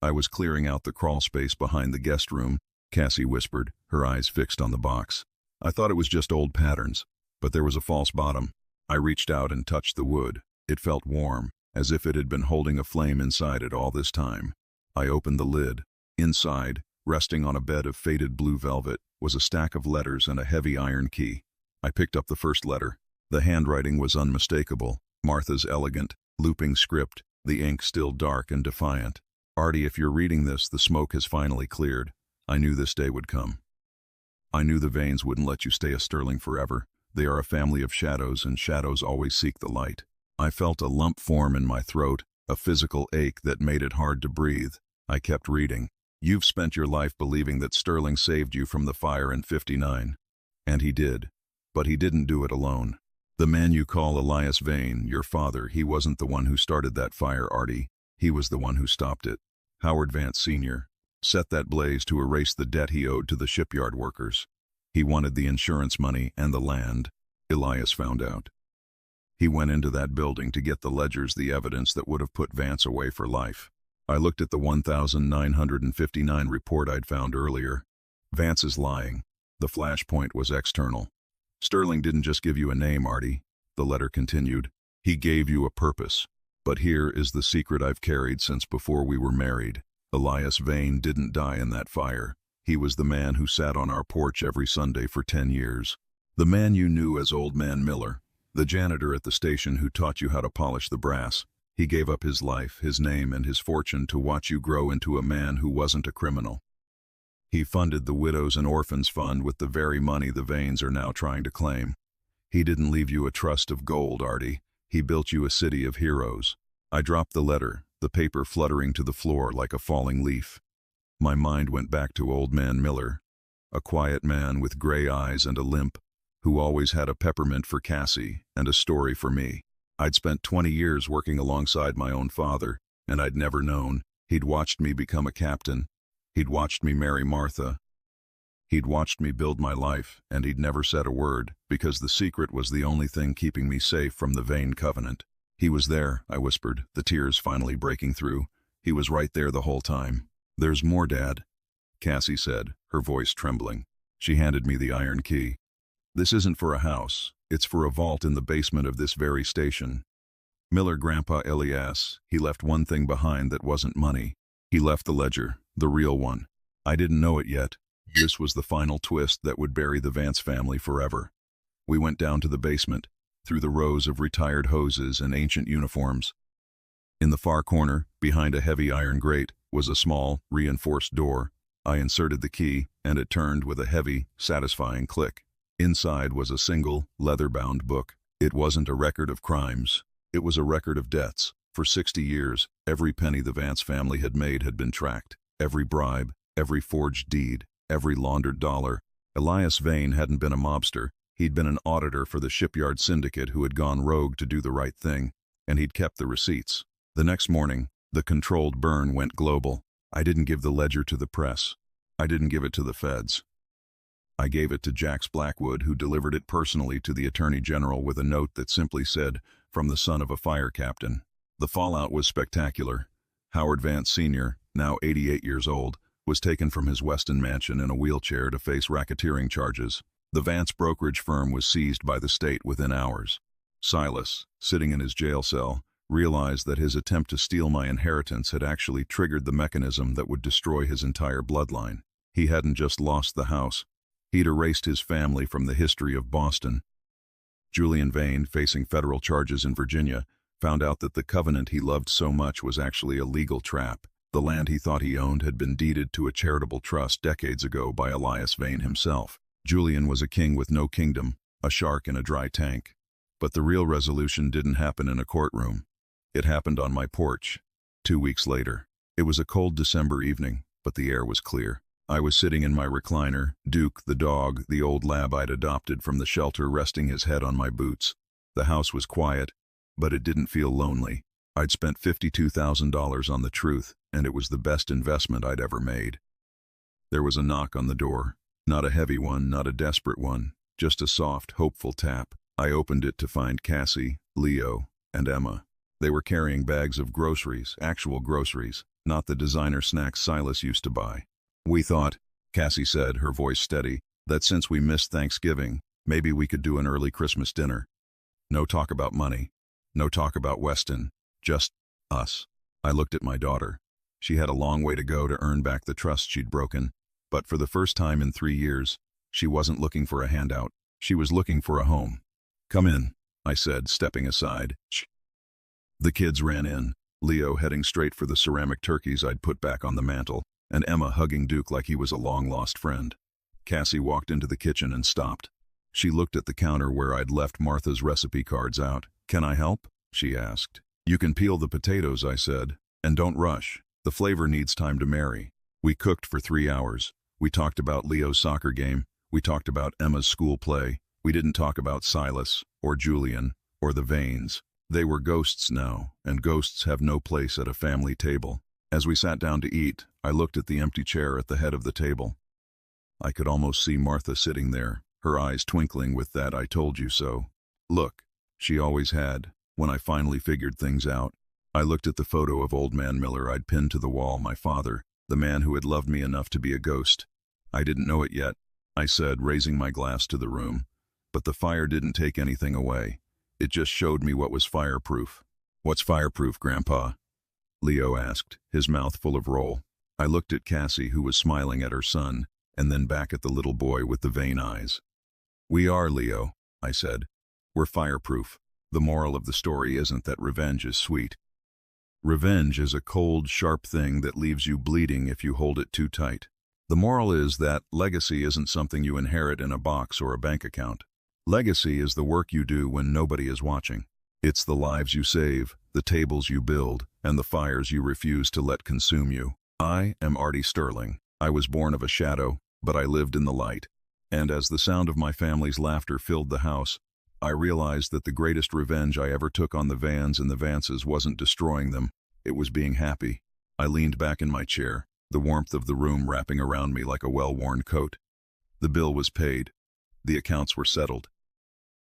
I was clearing out the crawl space behind the guest room, Cassie whispered, her eyes fixed on the box. I thought it was just old patterns, but there was a false bottom. I reached out and touched the wood. It felt warm, as if it had been holding a flame inside it all this time. I opened the lid. Inside, resting on a bed of faded blue velvet, was a stack of letters and a heavy iron key. I picked up the first letter. The handwriting was unmistakable, Martha's elegant, looping script, the ink still dark and defiant. Artie, if you're reading this, the smoke has finally cleared. I knew this day would come. I knew the veins wouldn't let you stay a Sterling forever. They are a family of shadows, and shadows always seek the light. I felt a lump form in my throat, a physical ache that made it hard to breathe. I kept reading. You've spent your life believing that Sterling saved you from the fire in '59. And he did. But he didn't do it alone. The man you call Elias Vane, your father, he wasn't the one who started that fire, Artie. He was the one who stopped it. Howard Vance Sr. set that blaze to erase the debt he owed to the shipyard workers. He wanted the insurance money and the land. Elias found out. He went into that building to get the ledgers, the evidence that would have put Vance away for life. I looked at the 1959 report I'd found earlier. Vance is lying. The flashpoint was external. Sterling didn't just give you a name, Artie. The letter continued. He gave you a purpose. But here is the secret I've carried since before we were married. Elias Vane didn't die in that fire. He was the man who sat on our porch every Sunday for 10 years. The man you knew as Old Man Miller. The janitor at the station who taught you how to polish the brass. He gave up his life, his name, and his fortune to watch you grow into a man who wasn't a criminal. He funded the Widows and Orphans Fund with the very money the Vanes are now trying to claim. He didn't leave you a trust of gold, Artie. He built you a city of heroes. I dropped the letter, the paper fluttering to the floor like a falling leaf. My mind went back to Old Man Miller, a quiet man with gray eyes and a limp, who always had a peppermint for Cassie and a story for me. I'd spent 20 years working alongside my own father, and I'd never known. He'd watched me become a captain. He'd watched me marry Martha. He'd watched me build my life, and he'd never said a word, because the secret was the only thing keeping me safe from the Vane covenant. He was there, I whispered, the tears finally breaking through. He was right there the whole time. There's more, Dad, Cassie said, her voice trembling. She handed me the iron key. This isn't for a house. It's for a vault in the basement of this very station. Miller Grandpa Elias, he left one thing behind that wasn't money. He left the ledger, the real one. I didn't know it yet. This was the final twist that would bury the Vance family forever. We went down to the basement, through the rows of retired hoses and ancient uniforms. In the far corner, behind a heavy iron grate, was a small, reinforced door. I inserted the key, and it turned with a heavy, satisfying click. Inside was a single, leather-bound book. It wasn't a record of crimes. It was a record of debts. For 60 years, every penny the Vance family had made had been tracked. Every bribe, every forged deed, every laundered dollar. Elias Vane hadn't been a mobster. He'd been an auditor for the shipyard syndicate who had gone rogue to do the right thing, and he'd kept the receipts. The next morning, the controlled burn went global. I didn't give the ledger to the press. I didn't give it to the feds. I gave it to Jax Blackwood, who delivered it personally to the Attorney General with a note that simply said, "From the son of a fire captain." The fallout was spectacular. Howard Vance Sr., now 88 years old, was taken from his Weston mansion in a wheelchair to face racketeering charges. The Vance brokerage firm was seized by the state within hours. Silas, sitting in his jail cell, realized that his attempt to steal my inheritance had actually triggered the mechanism that would destroy his entire bloodline. He hadn't just lost the house. He'd erased his family from the history of Boston. Julian Vane, facing federal charges in Virginia, found out that the covenant he loved so much was actually a legal trap. The land he thought he owned had been deeded to a charitable trust decades ago by Elias Vane himself. Julian was a king with no kingdom, a shark in a dry tank. But the real resolution didn't happen in a courtroom. It happened on my porch, 2 weeks later. It was a cold December evening, but the air was clear. I was sitting in my recliner, Duke, the dog, the old lab I'd adopted from the shelter, resting his head on my boots. The house was quiet, but it didn't feel lonely. I'd spent $52,000 on the truth, and it was the best investment I'd ever made. There was a knock on the door. Not a heavy one, not a desperate one, just a soft, hopeful tap. I opened it to find Cassie, Leo, and Emma. They were carrying bags of groceries, actual groceries, not the designer snacks Silas used to buy. "We thought," Cassie said, her voice steady, "that since we missed Thanksgiving, maybe we could do an early Christmas dinner. No talk about money. No talk about Weston. Just us." I looked at my daughter. She had a long way to go to earn back the trust she'd broken, but for the first time in 3 years, she wasn't looking for a handout. She was looking for a home. "Come in," I said, stepping aside. "Shh." The kids ran in. Leo heading straight for the ceramic turkeys I'd put back on the mantel, and Emma hugging Duke like he was a long-lost friend. Cassie walked into the kitchen and stopped. She looked at the counter where I'd left Martha's recipe cards out. "Can I help?" she asked. "You can peel the potatoes," I said. "And don't rush. The flavor needs time to marry." We cooked for 3 hours. We talked about Leo's soccer game. We talked about Emma's school play. We didn't talk about Silas, or Julian, or the Vanes. They were ghosts now, and ghosts have no place at a family table. As we sat down to eat, I looked at the empty chair at the head of the table. I could almost see Martha sitting there, her eyes twinkling with that "I told you so" look she always had. When I finally figured things out, I looked at the photo of Old Man Miller I'd pinned to the wall, my father, the man who had loved me enough to be a ghost. "I didn't know it yet," I said, raising my glass to the room. "But the fire didn't take anything away. It just showed me what was fireproof." "What's fireproof, Grandpa?" Leo asked, his mouth full of roll. I looked at Cassie, who was smiling at her son, and then back at the little boy with the vain eyes. "We are, Leo," I said. "We're fireproof. The moral of the story isn't that revenge is sweet. Revenge is a cold, sharp thing that leaves you bleeding if you hold it too tight. The moral is that legacy isn't something you inherit in a box or a bank account. Legacy is the work you do when nobody is watching. It's the lives you save, the tables you build, and the fires you refuse to let consume you. I am Artie Sterling. I was born of a shadow, but I lived in the light. And as the sound of my family's laughter filled the house, I realized that the greatest revenge I ever took on the Vans and the Vances wasn't destroying them, it was being happy. I leaned back in my chair, the warmth of the room wrapping around me like a well-worn coat. The bill was paid. The accounts were settled.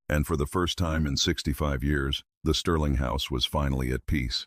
And for the first time in 65 years, the Sterling house was finally at peace.